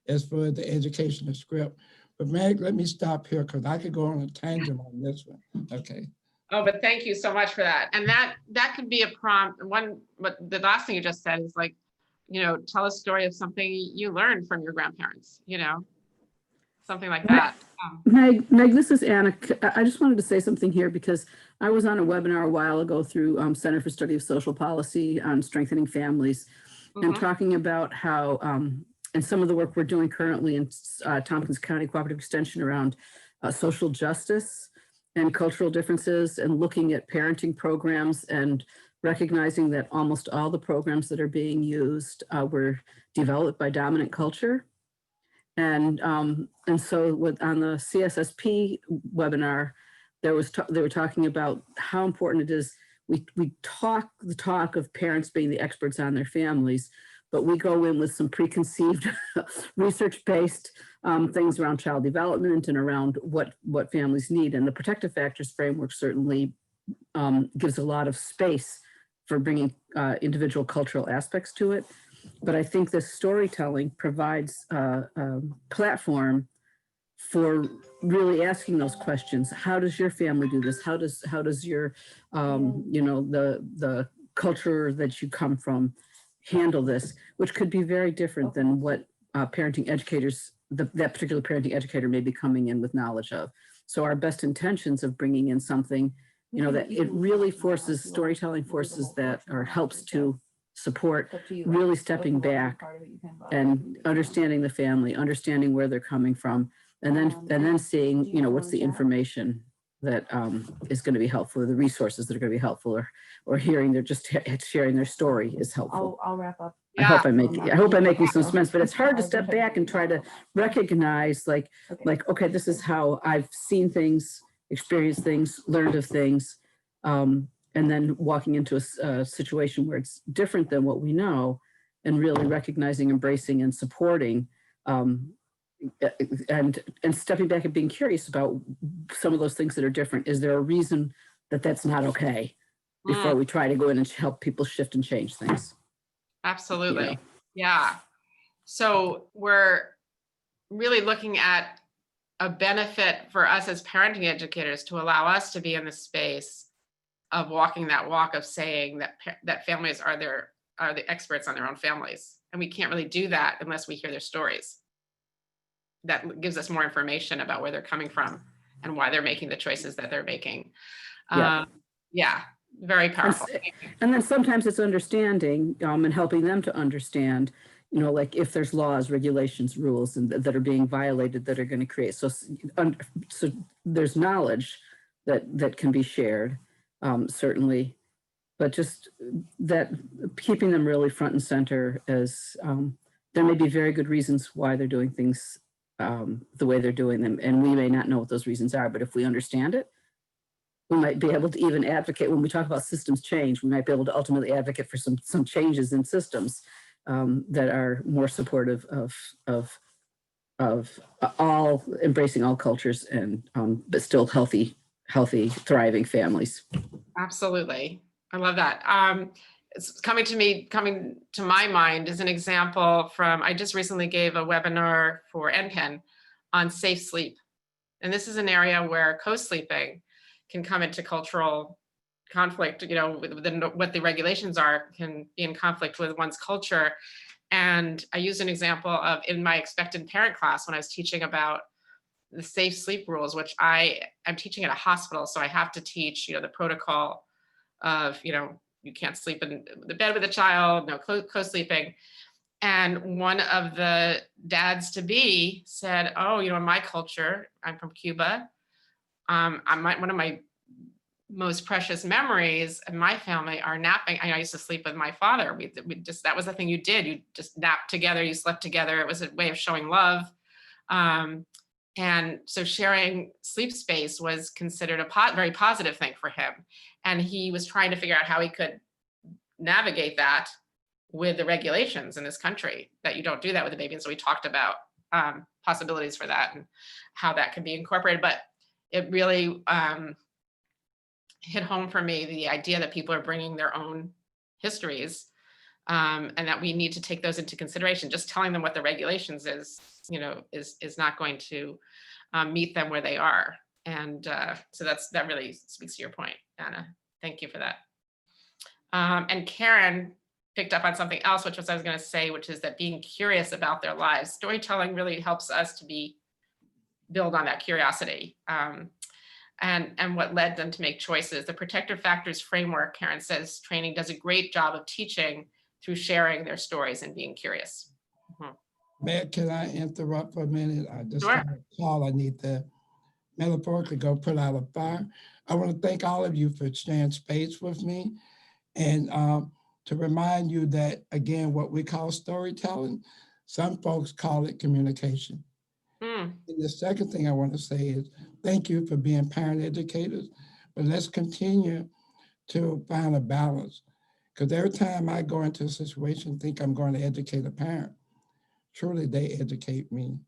as for the educational script. But Meg, let me stop here because I could go on a tangent on this one. Okay. Oh, but thank you so much for that. And that could be a prompt. But the last thing you just said is like, tell a story of something you learned from your grandparents, something like that. Meg, this is Anna. I just wanted to say something here because I was on a webinar a while ago through Center for Study of Social Policy on strengthening families, and talking about how, and some of the work we're doing currently in Tompkins County Cooperative Extension around social justice and cultural differences, and looking at parenting programs and recognizing that almost all the programs that are being used were developed by dominant culture. And so on the CSSP webinar, they were talking about how important it is. We talk the talk of parents being the experts on their families, but we go in with some preconceived research-based things around child development and around what families need. And the protective factors framework certainly gives a lot of space for bringing individual cultural aspects to it. But I think this storytelling provides a platform for really asking those questions. How does your family do this? How does your, the culture that you come from handle this, which could be very different than what parenting educators, that particular parenting educator may be coming in with knowledge of. So our best intentions of bringing in something, that it really forces, storytelling forces that, or helps to support really stepping back and understanding the family, understanding where they're coming from, and then seeing, what's the information that is going to be helpful, or the resources that are going to be helpful, or hearing they're just sharing their story is helpful. I'll wrap up. I hope I'm making some sense, but it's hard to step back and try to recognize like, okay, this is how I've seen things, experienced things, learned of things. And then walking into a situation where it's different than what we know, and really recognizing, embracing, and supporting, and stepping back and being curious about some of those things that are different. Is there a reason that that's not okay before we try to go in and help people shift and change things? Absolutely. Yeah. So we're really looking at a benefit for us as parenting educators to allow us to be in the space of walking that walk of saying that families are the experts on their own families. And we can't really do that unless we hear their stories. That gives us more information about where they're coming from and why they're making the choices that they're making. Yeah, very powerful. And then sometimes it's understanding and helping them to understand, like if there's laws, regulations, rules, and that are being violated that are going to create. So there's knowledge that can be shared. Certainly, but just that keeping them really front and center as there may be very good reasons why they're doing things the way they're doing them. And we may not know what those reasons are, but if we understand it, we might be able to even advocate. When we talk about systems change, we might be able to ultimately advocate for some changes in systems that are more supportive of all embracing all cultures and but still healthy, thriving families. Absolutely. I love that. It's coming to my mind is an example from, I just recently gave a webinar for NPEN on safe sleep. And this is an area where co-sleeping can come into cultural conflict, you know, with what the regulations are, can be in conflict with one's culture. And I used an example of in my expectant parent class when I was teaching about the safe sleep rules, which I'm teaching at a hospital. So I have to teach, you know, the protocol of, you know, you can't sleep in the bed with a child, no co-sleeping. And one of the dads to be said, oh, you know, in my culture, I'm from Cuba. One of my most precious memories of my family are napping. I used to sleep with my father. We just, that was the thing you did. You just napped together, you slept together. It was a way of showing love. And so sharing sleep space was considered a very positive thing for him. And he was trying to figure out how he could navigate that with the regulations in this country, that you don't do that with a baby. And so we talked about possibilities for that and how that could be incorporated. But it really hit home for me, the idea that people are bringing their own histories and that we need to take those into consideration. Just telling them what the regulations is, you know, is not going to meet them where they are. And so that really speaks to your point, Anna. Thank you for that. And Karen picked up on something else, which was I was going to say, which is that being curious about their lives. Storytelling really helps us to build on that curiosity. And what led them to make choices. The protective factors framework, Karen says, training does a great job of teaching through sharing their stories and being curious. Matt, can I interrupt for a minute? I just Sure. got a call. I need the metaphor to go put out a fire. I want to thank all of you for sharing space with me and to remind you that, again, what we call storytelling, some folks call it communication. And the second thing I want to say is thank you for being parent educators, but let's continue to find a balance. Because every time I go into a situation, think I'm going to educate a parent, truly they educate me.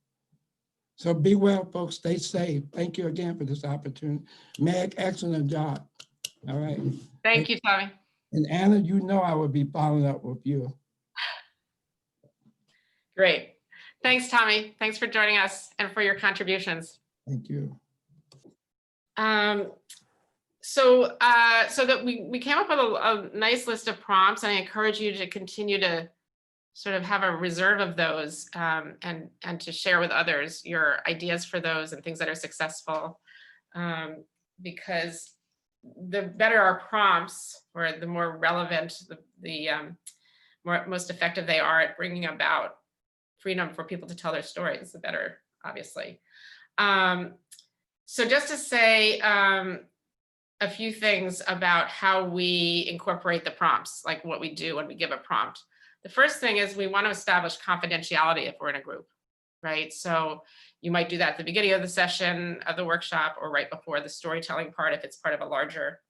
So be well, folks, stay safe. Thank you again for this opportunity. Meg, excellent job. All right. Thank you, Tommy. And Anna, you know I will be following up with you. Great. Thanks, Tommy. Thanks for joining us and for your contributions. Thank you. So that we came up with a nice list of prompts, and I encourage you to continue to sort of have a reserve of those and to share with others your ideas for those and things that are successful, because the better our prompts, or the more relevant, the most effective they are at bringing about freedom for people to tell their stories, the better, obviously. So just to say a few things about how we incorporate the prompts, like what we do when we give a prompt. The first thing is we want to establish confidentiality if we're in a group, right? So you might do that at the beginning of the session of the workshop, or right before the storytelling part if it's part of a larger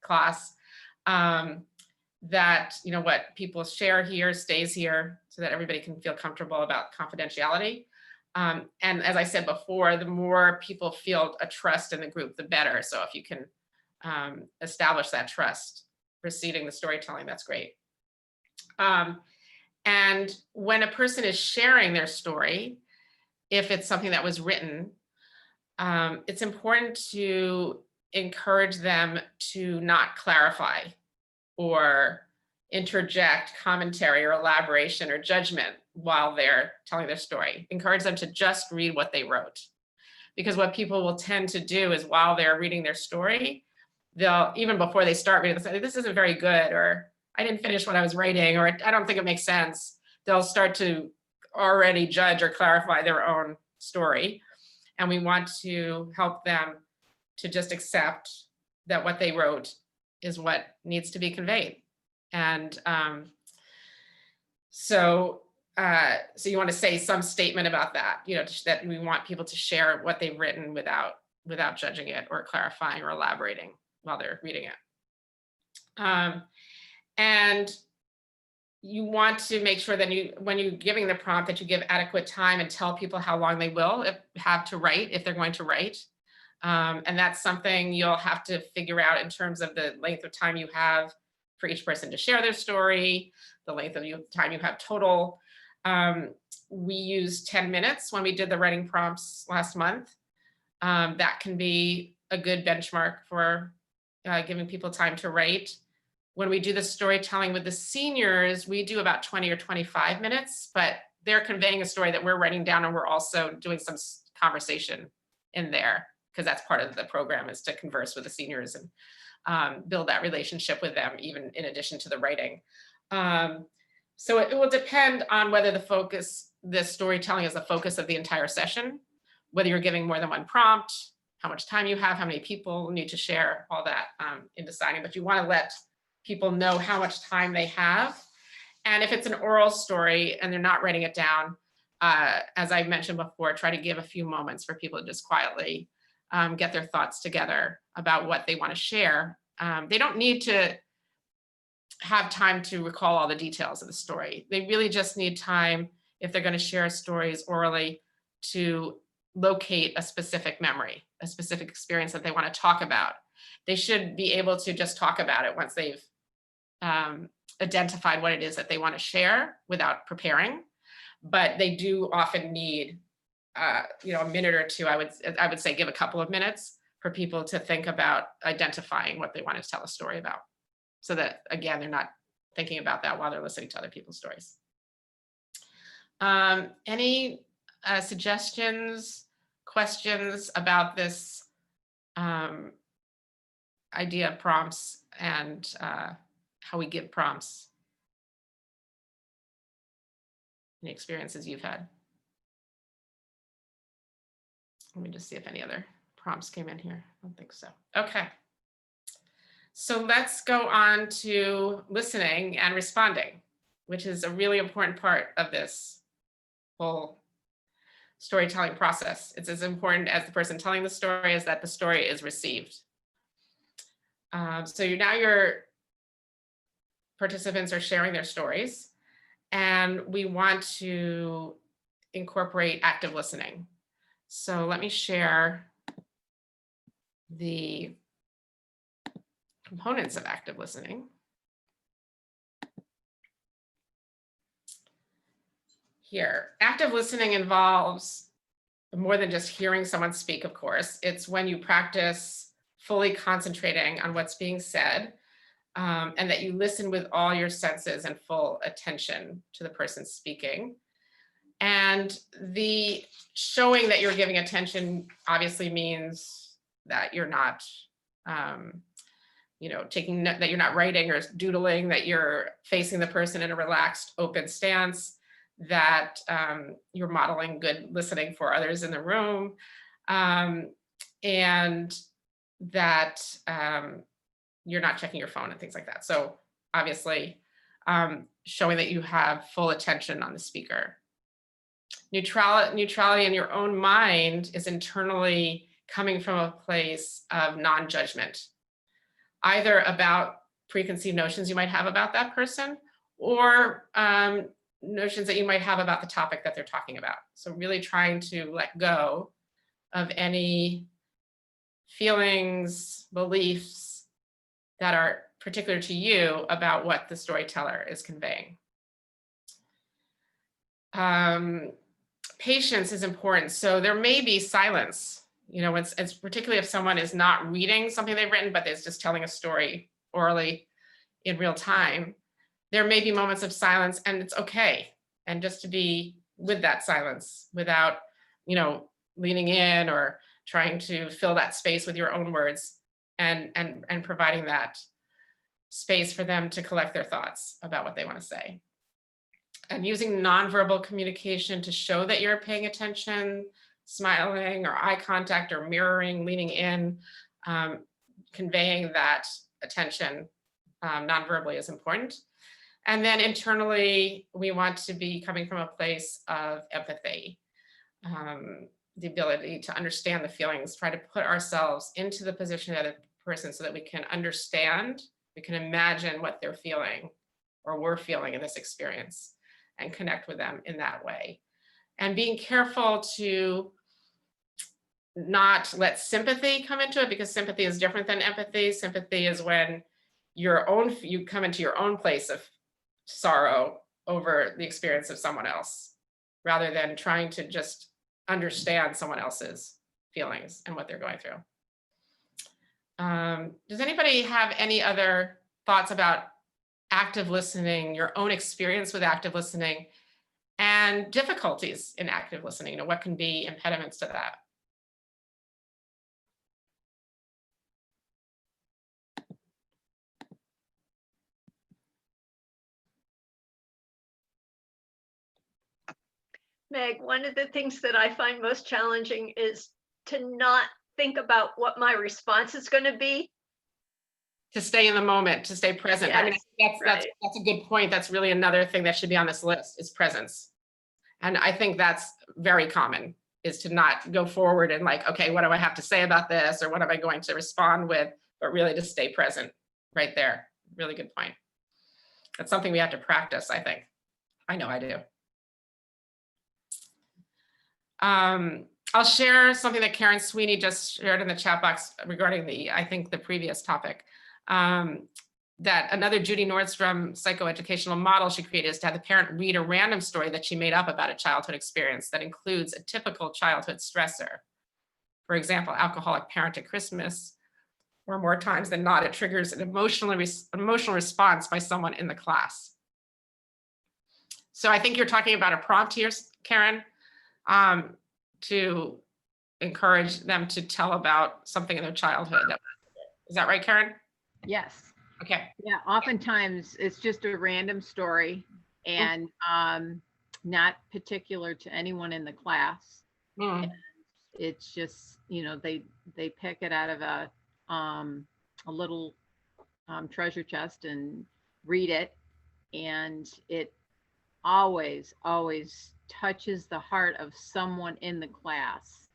class. That, you know, what people share here stays here, so that everybody can feel comfortable about confidentiality. And as I said before, the more people feel a trust in the group, the better. So if you can establish that trust preceding the storytelling, that's great. And when a person is sharing their story, if it's something that was written, it's important to encourage them to not clarify or interject commentary or elaboration or judgment while they're telling their story. Encourage them to just read what they wrote. Because what people will tend to do is while they're reading their story, they'll, even before they start reading, they'll say, this isn't very good, or I didn't finish what I was writing, or I don't think it makes sense. They'll start to already judge or clarify their own story. And we want to help them to just accept that what they wrote is what needs to be conveyed. And so you want to say some statement about that, you know, that we want people to share what they've written without judging it or clarifying or elaborating while they're reading it. And you want to make sure that when you're giving the prompt, that you give adequate time and tell people how long they will have to write if they're going to write. And that's something you'll have to figure out in terms of the length of time you have for each person to share their story, the length of time you have total. We used 10 minutes when we did the writing prompts last month. That can be a good benchmark for giving people time to write. When we do the storytelling with the seniors, we do about 20 or 25 minutes, but they're conveying a story that we're writing down, and we're also doing some conversation in there, because that's part of the program, is to converse with the seniors and build that relationship with them, even in addition to the writing. So it will depend on whether the storytelling is the focus of the entire session, whether you're giving more than one prompt, how much time you have, how many people need to share, all that in deciding. But you want to let people know how much time they have. And if it's an oral story and they're not writing it down, as I mentioned before, try to give a few moments for people to just quietly get their thoughts together about what they want to share. They don't need to have time to recall all the details of the story. They really just need time, if they're going to share stories orally, to locate a specific memory, a specific experience that they want to talk about. They should be able to just talk about it once they've identified what it is that they want to share without preparing. But they do often need a minute or two. I would say give a couple of minutes for people to think about identifying what they want to tell a story about, so that, again, they're not thinking about that while they're listening to other people's stories. Any suggestions, questions about this idea of prompts and how we give prompts? Any experiences you've had? Let me just see if any other prompts came in here. I don't think so. Okay. So let's go on to listening and responding, which is a really important part of this whole storytelling process. It's as important as the person telling the story as that the story is received. So your participants are sharing their stories, and we want to incorporate active listening. So let me share the components of active listening. Here, active listening involves more than just hearing someone speak, of course. It's when you practice fully concentrating on what's being said, and that you listen with all your senses and full attention to the person speaking. And the showing that you're giving attention obviously means that you're not, taking, that you're not writing or doodling, that you're facing the person in a relaxed, open stance, that you're modeling good listening for others in the room, and that you're not checking your phone and things like that. So obviously, showing that you have full attention on the speaker. Neutrality in your own mind is internally coming from a place of non-judgment, either about preconceived notions you might have about that person, or notions that you might have about the topic that they're talking about. So really trying to let go of any feelings, beliefs that are particular to you about what the storyteller is conveying. Patience is important. So there may be silence, it's particularly if someone is not reading something they've written, but is just telling a story orally in real time. There may be moments of silence, and it's okay. And just to be with that silence without, leaning in or trying to fill that space with your own words, and providing that space for them to collect their thoughts about what they want to say. And using nonverbal communication to show that you're paying attention, smiling or eye contact or mirroring, leaning in, conveying that attention nonverbally is important. And then internally, we want to be coming from a place of empathy, the ability to understand the feelings, try to put ourselves into the position of the other person so that we can understand, we can imagine what they're feeling or were feeling in this experience and connect with them in that way. And being careful to not let sympathy come into it, because sympathy is different than empathy. Sympathy is when you come into your own place of sorrow over the experience of someone else, rather than trying to just understand someone else's feelings and what they're going through. Does anybody have any other thoughts about active listening, your own experience with active listening, and difficulties in active listening? You know, what can be impediments to that? Meg, one of the things that I find most challenging is to not think about what my response is going to be. To stay in the moment, to stay present. Yes, I mean, that's a good point. That's really another thing that should be on this list, is presence. And I think that's very common, is to not go forward and like, okay, what do I have to say about this? Or what am I going to respond with? But really to stay present right there. Really good point. That's something we have to practice, I think. I know I do. I'll share something that Karen Sweeney just shared in the chat box regarding I think the previous topic. That another Judy Nordstrom psychoeducational model she created is to have the parent read a random story that she made up about a childhood experience that includes a typical childhood stressor. For example, alcoholic parent at Christmas, or more times than not, it triggers an emotional response by someone in the class. So I think you're talking about a prompt here, Karen, to encourage them to tell about something in their childhood. Is that right, Karen? Yes. Okay. Yeah, oftentimes it's just a random story and not particular to anyone in the class. And it's just, you know, they pick it out of a little treasure chest and read it, and it always touches the heart of someone in the class.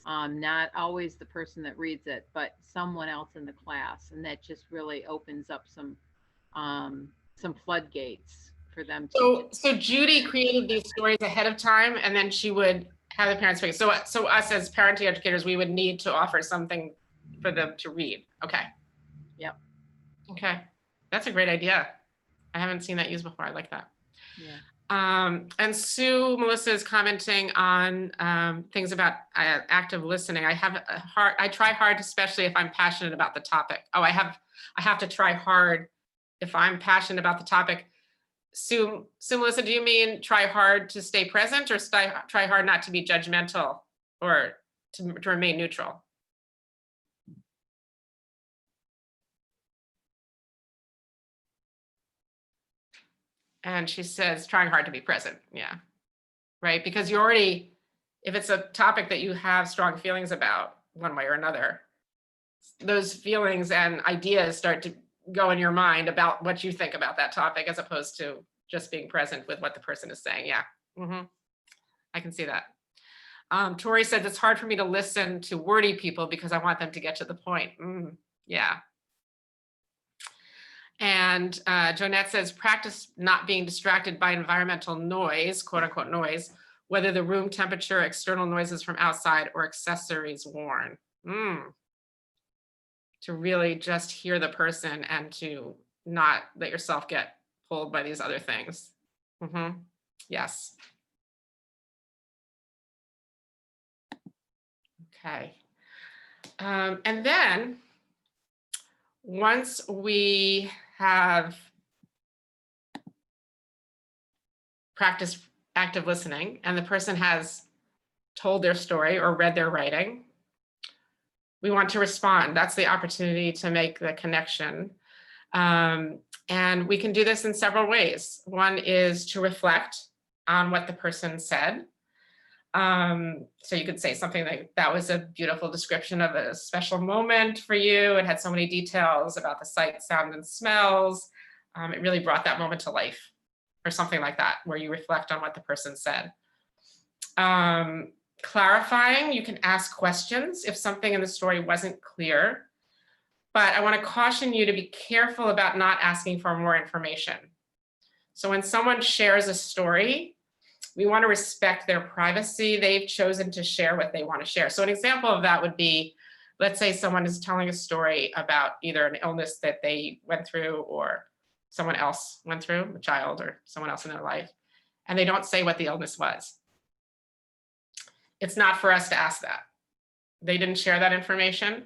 Not always the person that reads it, but someone else in the class, and that just really opens up some floodgates for them to. So Judy created these stories ahead of time, and then she would have the parents speak. So us as parenting educators, we would need to offer something for them to read. Okay. Yep. Okay, that's a great idea. I haven't seen that used before. I like that. Yeah. And Sue Melissa is commenting on things about active listening. I try hard, especially if I'm passionate about the topic. I have to try hard if I'm passionate about the topic. Sue Melissa, do you mean try hard to stay present, or try hard not to be judgmental, or to remain neutral? And she says, trying hard to be present. Yeah, right. Because you already, if it's a topic that you have strong feelings about one way or another, those feelings and ideas start to go in your mind about what you think about that topic, as opposed to just being present with what the person is saying. Yeah, I can see that. Tori said, it's hard for me to listen to wordy people because I want them to get to the point. Yeah. And Jonette says, practice not being distracted by environmental noise, quote unquote noise, whether the room temperature, external noises from outside, or accessories worn. To really just hear the person and to not let yourself get pulled by these other things. Yes. Okay. And then once we have practiced active listening and the person has told their story or read their writing, we want to respond. That's the opportunity to make the connection. And we can do this in several ways. One is to reflect on what the person said. So you could say something like, that was a beautiful description of a special moment for you. It had so many details about the sight, sound, and smells. It really brought that moment to life, or something like that, where you reflect on what the person said. Clarifying, you can ask questions if something in the story wasn't clear, but I want to caution you to be careful about not asking for more information. So when someone shares a story, we want to respect their privacy. They've chosen to share what they want to share. So an example of that would be, let's say someone is telling a story about either an illness that they went through or someone else went through, a child or someone else in their life, and they don't say what the illness was. It's not for us to ask that. They didn't share that information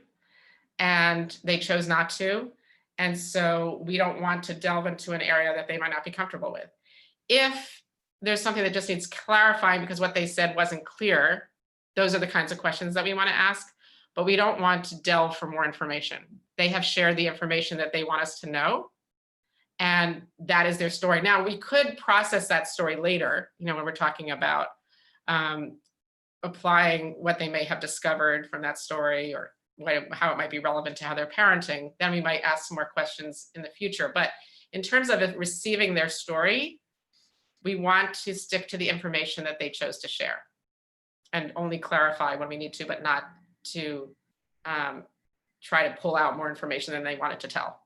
and they chose not to. And so we don't want to delve into an area that they might not be comfortable with. If there's something that just needs clarifying because what they said wasn't clear, those are the kinds of questions that we want to ask, but we don't want to delve for more information. They have shared the information that they want us to know, and that is their story. Now, we could process that story later, when we're talking about applying what they may have discovered from that story or how it might be relevant to how they're parenting. Then we might ask some more questions in the future. But in terms of receiving their story, we want to stick to the information that they chose to share and only clarify when we need to, but not to try to pull out more information than they wanted to tell,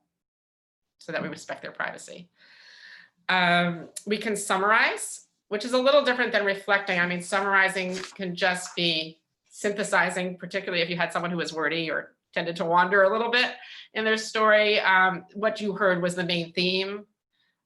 so that we respect their privacy. We can summarize, which is a little different than reflecting. I mean, summarizing can just be synthesizing, particularly if you had someone who was wordy or tended to wander a little bit in their story. What you heard was the main theme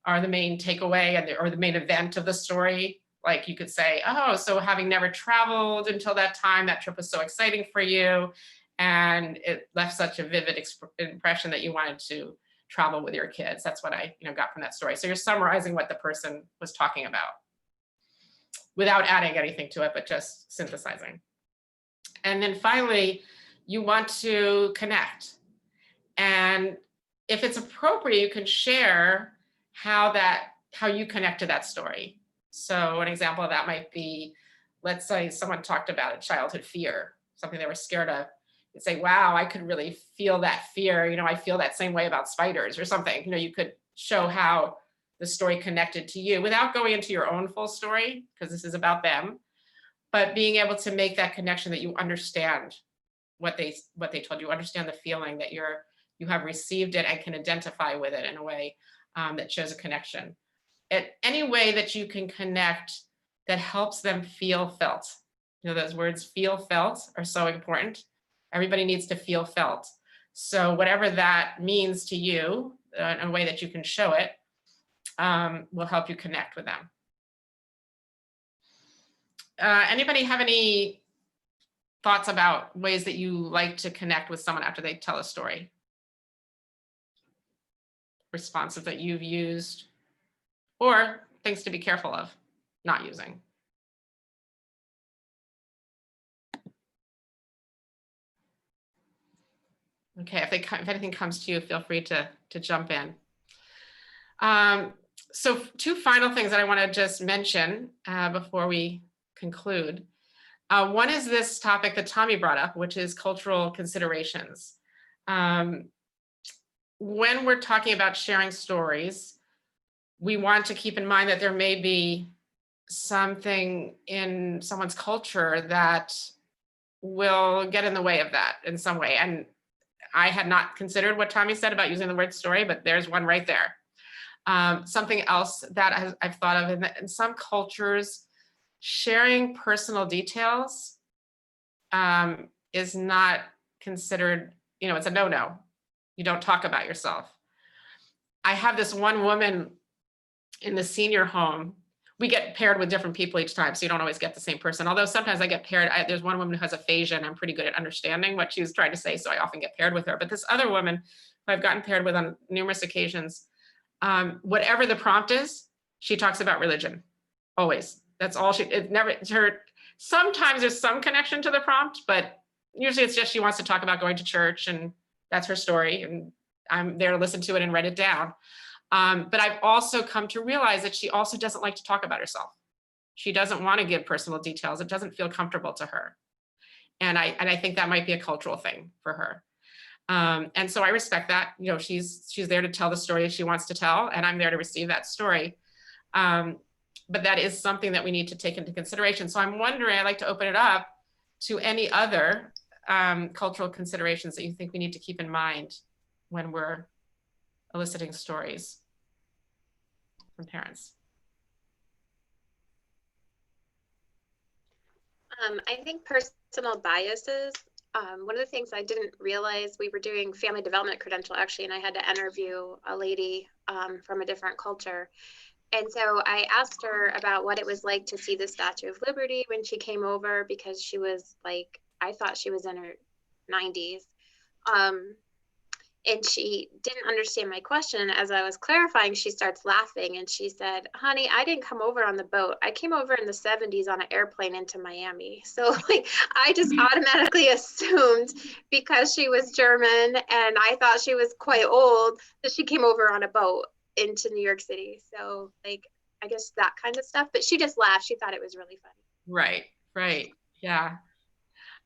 or the main takeaway or the main event of the story. Like you could say, oh, so having never traveled until that time, that trip was so exciting for you. And it left such a vivid impression that you wanted to travel with your kids. That's what I got from that story. So you're summarizing what the person was talking about without adding anything to it, but just synthesizing. And then finally, you want to connect. And if it's appropriate, you can share how you connect to that story. So an example of that might be, let's say someone talked about a childhood fear, something they were scared of. You'd say, wow, I could really feel that fear. I feel that same way about spiders or something. You could show how the story connected to you without going into your own full story, because this is about them, but being able to make that connection that you understand what they told you, understand the feeling that you have received it and can identify with it in a way that shows a connection. Any way that you can connect that helps them feel felt. Those words feel felt are so important. Everybody needs to feel felt. So whatever that means to you, in a way that you can show it, will help you connect with them. Anybody have any thoughts about ways that you like to connect with someone after they tell a story? Responses that you've used, or things to be careful of not using? Okay, if anything comes to you, feel free to jump in. So two final things that I want to just mention before we conclude. One is this topic that Tommy brought up, which is cultural considerations. When we're talking about sharing stories, we want to keep in mind that there may be something in someone's culture that will get in the way of that in some way. And I had not considered what Tommy said about using the word story, but there's one right there. Something else that I've thought of in some cultures, sharing personal details is not considered, it's a no-no. You don't talk about yourself. I have this one woman in the senior home. We get paired with different people each time, so you don't always get the same person. Although sometimes I get paired, there's one woman who has aphasia, and I'm pretty good at understanding what she was trying to say, so I often get paired with her. But this other woman who I've gotten paired with on numerous occasions, whatever the prompt is, she talks about religion, always. That's all sometimes there's some connection to the prompt, but usually it's just she wants to talk about going to church, and that's her story, and I'm there to listen to it and write it down. But I've also come to realize that she also doesn't like to talk about herself. She doesn't want to give personal details. It doesn't feel comfortable to her. And I think that might be a cultural thing for her. And so I respect that. She's there to tell the story she wants to tell, and I'm there to receive that story. But that is something that we need to take into consideration. So I'm wondering, I'd like to open it up to any other cultural considerations that you think we need to keep in mind when we're eliciting stories. from parents? I think personal biases. One of the things I didn't realize, we were doing family development credential actually, and I had to interview a lady from a different culture. And so I asked her about what it was like to see the Statue of Liberty when she came over, because she was like, I thought she was in her 90s. And she didn't understand my question. As I was clarifying, she starts laughing and she said, honey, I didn't come over on the boat. I came over in the 70s on an airplane into Miami. So like, I just automatically assumed, because she was German and I thought she was quite old, that she came over on a boat into New York City. So like, I guess that kind of stuff, but she just laughed. She thought it was really funny. Right, right. Yeah.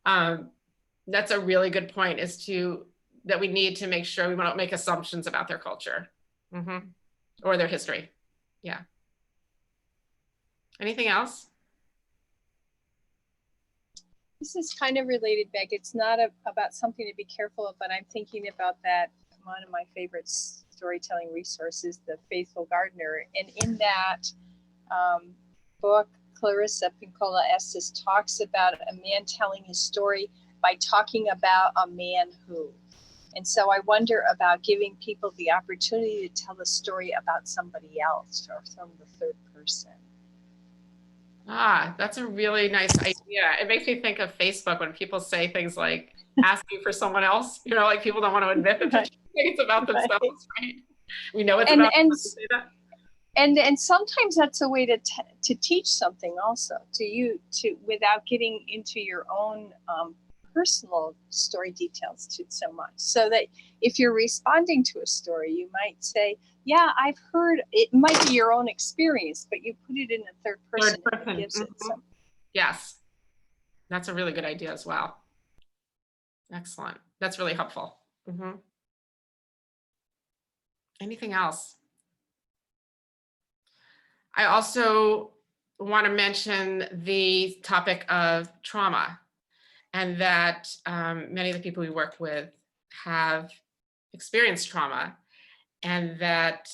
That's a really good point, is that we need to make sure we don't make assumptions about their culture or their history. Yeah. Anything else? This is kind of related, Meg. It's not about something to be careful of, but I'm thinking about that. One of my favorite storytelling resources, The Faithful Gardener. And in that book, Clarissa Pinkola Estes talks about a man telling his story by talking about a man who. And so I wonder about giving people the opportunity to tell a story about somebody else, or from the third person. Ah, that's a really nice idea. It makes me think of Facebook when people say things like asking for someone else, like people don't want to admit that it's about themselves, right? We know it's about them to say that. And sometimes that's a way to teach something also, to without getting into your own personal story details so much, so that if you're responding to a story, you might say, yeah, I've heard, it might be your own experience, but you put it in a third person. And it gives it some. Yes, that's a really good idea as well. Excellent. That's really helpful. Anything else? I also want to mention the topic of trauma, and that many of the people we work with have experienced trauma, and that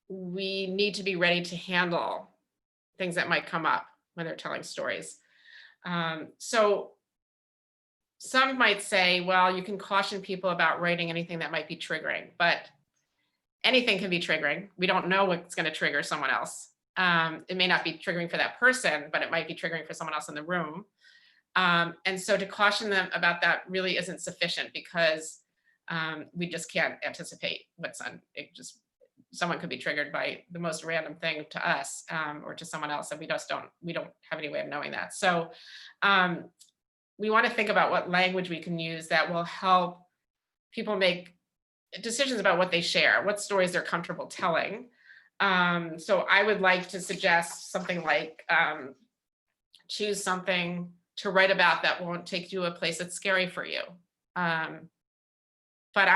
we need to be ready to handle things that might come up when they're telling stories. So some might say, well, you can caution people about writing anything that might be triggering, but anything can be triggering. We don't know what's going to trigger someone else. It may not be triggering for that person, but it might be triggering for someone else in the room. And so to caution them about that really isn't sufficient, because we just can't anticipate what's someone could be triggered by the most random thing to us or to someone else, and we don't have any way of knowing that. So we want to think about what language we can use that will help people make decisions about what they share, what stories they're comfortable telling. So I would like to suggest something like choose something to write about that won't take you to a place that's scary for you. But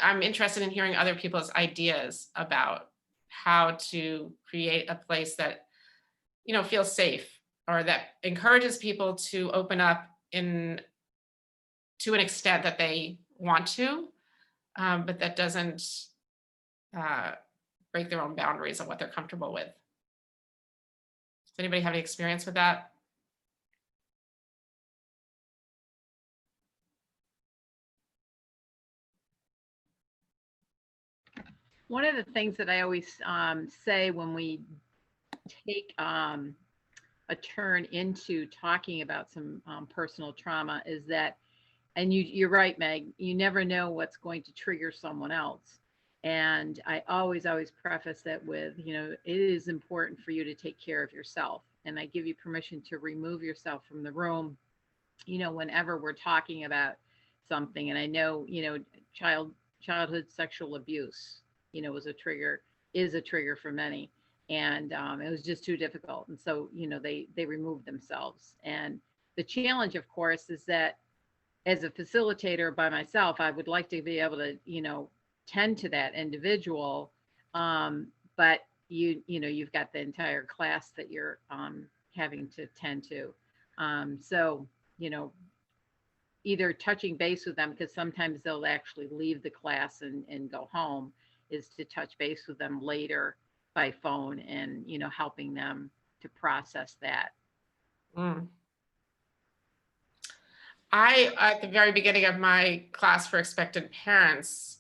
I'm interested in hearing other people's ideas about how to create a place that feels safe, or that encourages people to open up to an extent that they want to, but that doesn't break their own boundaries of what they're comfortable with. Does anybody have any experience with that? One of the things that I always say when we take a turn into talking about some personal trauma is that, and you're right, Meg, you never know what's going to trigger someone else. And I always preface that with, it is important for you to take care of yourself. And I give you permission to remove yourself from the room, whenever we're talking about something. And I know, childhood sexual abuse, is a trigger for many. And it was just too difficult. And so, they removed themselves. And the challenge, of course, is that as a facilitator by myself, I would like to be able to, tend to that individual. But you've got the entire class that you're having to tend to. So, either touching base with them, because sometimes they'll actually leave the class and go home, is to touch base with them later by phone and, you know, helping them to process that. I, at the very beginning of my class for expectant parents,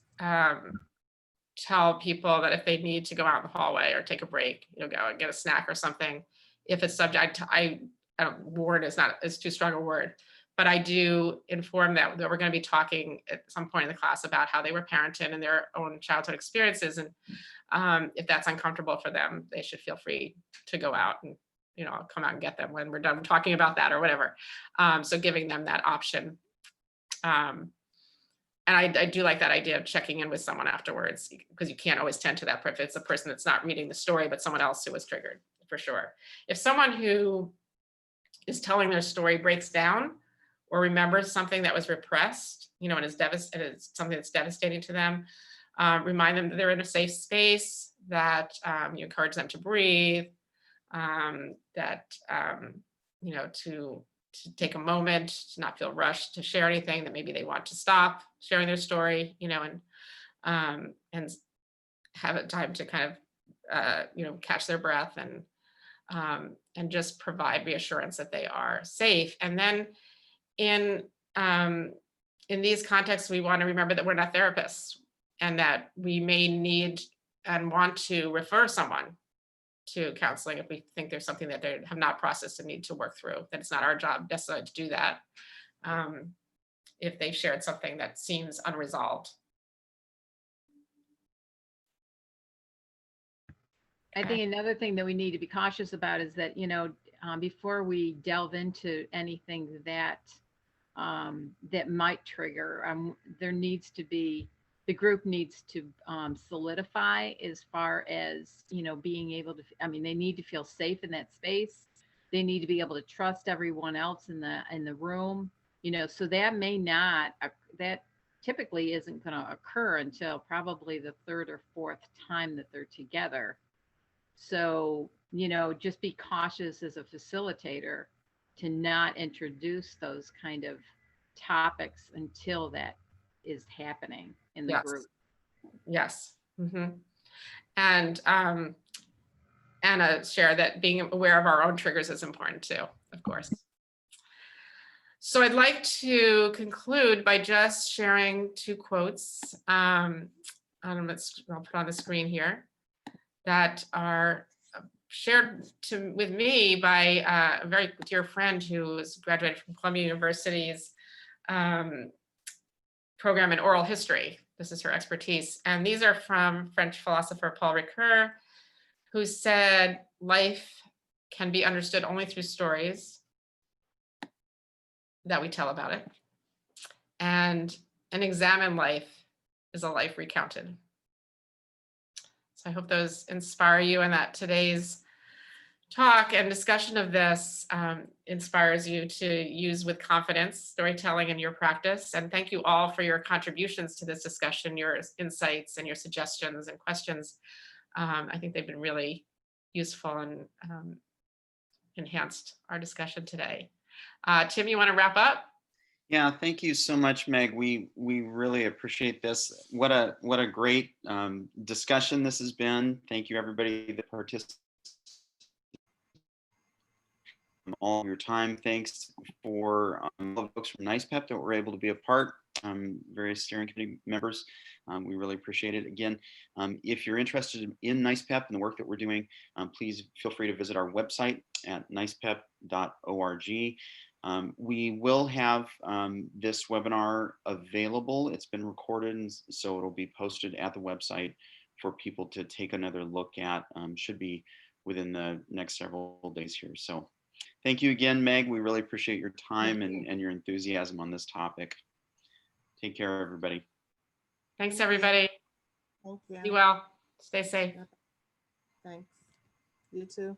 tell people that if they need to go out in the hallway or take a break, you know, go and get a snack or something, if it's subject, I don't, warn is too strong a word, but I do inform them that we're going to be talking at some point in the class about how they were parented and their own childhood experiences. And if that's uncomfortable for them, they should feel free to go out and, you know, I'll come out and get them when we're done talking about that or whatever. So giving them that option. And I do like that idea of checking in with someone afterwards, because you can't always tend to that if it's a person that's not reading the story, but someone else who was triggered, for sure. If someone who is telling their story breaks down or remembers something that was repressed, you know, and it's something that's devastating to them, remind them that they're in a safe space, that you encourage them to breathe, that, you know, to take a moment, to not feel rushed to share anything, that maybe they want to stop sharing their story, you know, and have a time to kind of, you know, catch their breath and just provide reassurance that they are safe. And then in these contexts, we want to remember that we're not therapists and that we may need and want to refer someone to counseling if we think there's something that they have not processed and need to work through, that it's not our job necessarily to do that if they've shared something that seems unresolved. I think another thing that we need to be cautious about is that, you know, before we delve into anything that that might trigger, there needs to be, the group needs to solidify as far as, you know, being able to, I mean, they need to feel safe in that space. They need to be able to trust everyone else in the room, you know, so that may not, that typically isn't going to occur until probably the third or fourth time that they're together. So, you know, just be cautious as a facilitator to not introduce those kind of topics until that is happening in the group. Yes. Mm-hmm. And Anna shared that being aware of our own triggers is important too, of course. So I'd like to conclude by just sharing two quotes. I'll put on the screen here, that are shared with me by a very dear friend who was graduated from Columbia University's program in oral history. This is her expertise. And these are from French philosopher Paul Ricoeur, who said, life can be understood only through stories that we tell about it. And an examined life is a life recounted. So I hope those inspire you, and that today's talk and discussion of this inspires you to use with confidence storytelling in your practice. And thank you all for your contributions to this discussion, your insights and your suggestions and questions. I think they've been really useful and enhanced our discussion today. Tim, you want to wrap up? Yeah, thank you so much, Meg. We really appreciate this. What a great discussion this has been. Thank you, everybody that participated. All of your time. Thanks for all the folks from NYSPEP that were able to be a part, various steering committee members. We really appreciate it. Again, if you're interested in NYSPEP and the work that we're doing, please feel free to visit our website at nyspep.org. We will have this webinar available. It's been recorded, and so it'll be posted at the website for people to take another look at. Should be within the next several days here. So thank you again, Meg. We really appreciate your time and your enthusiasm on this topic. Take care, everybody. Thanks, everybody. Thank you. Be well. Stay safe. Thanks. You too.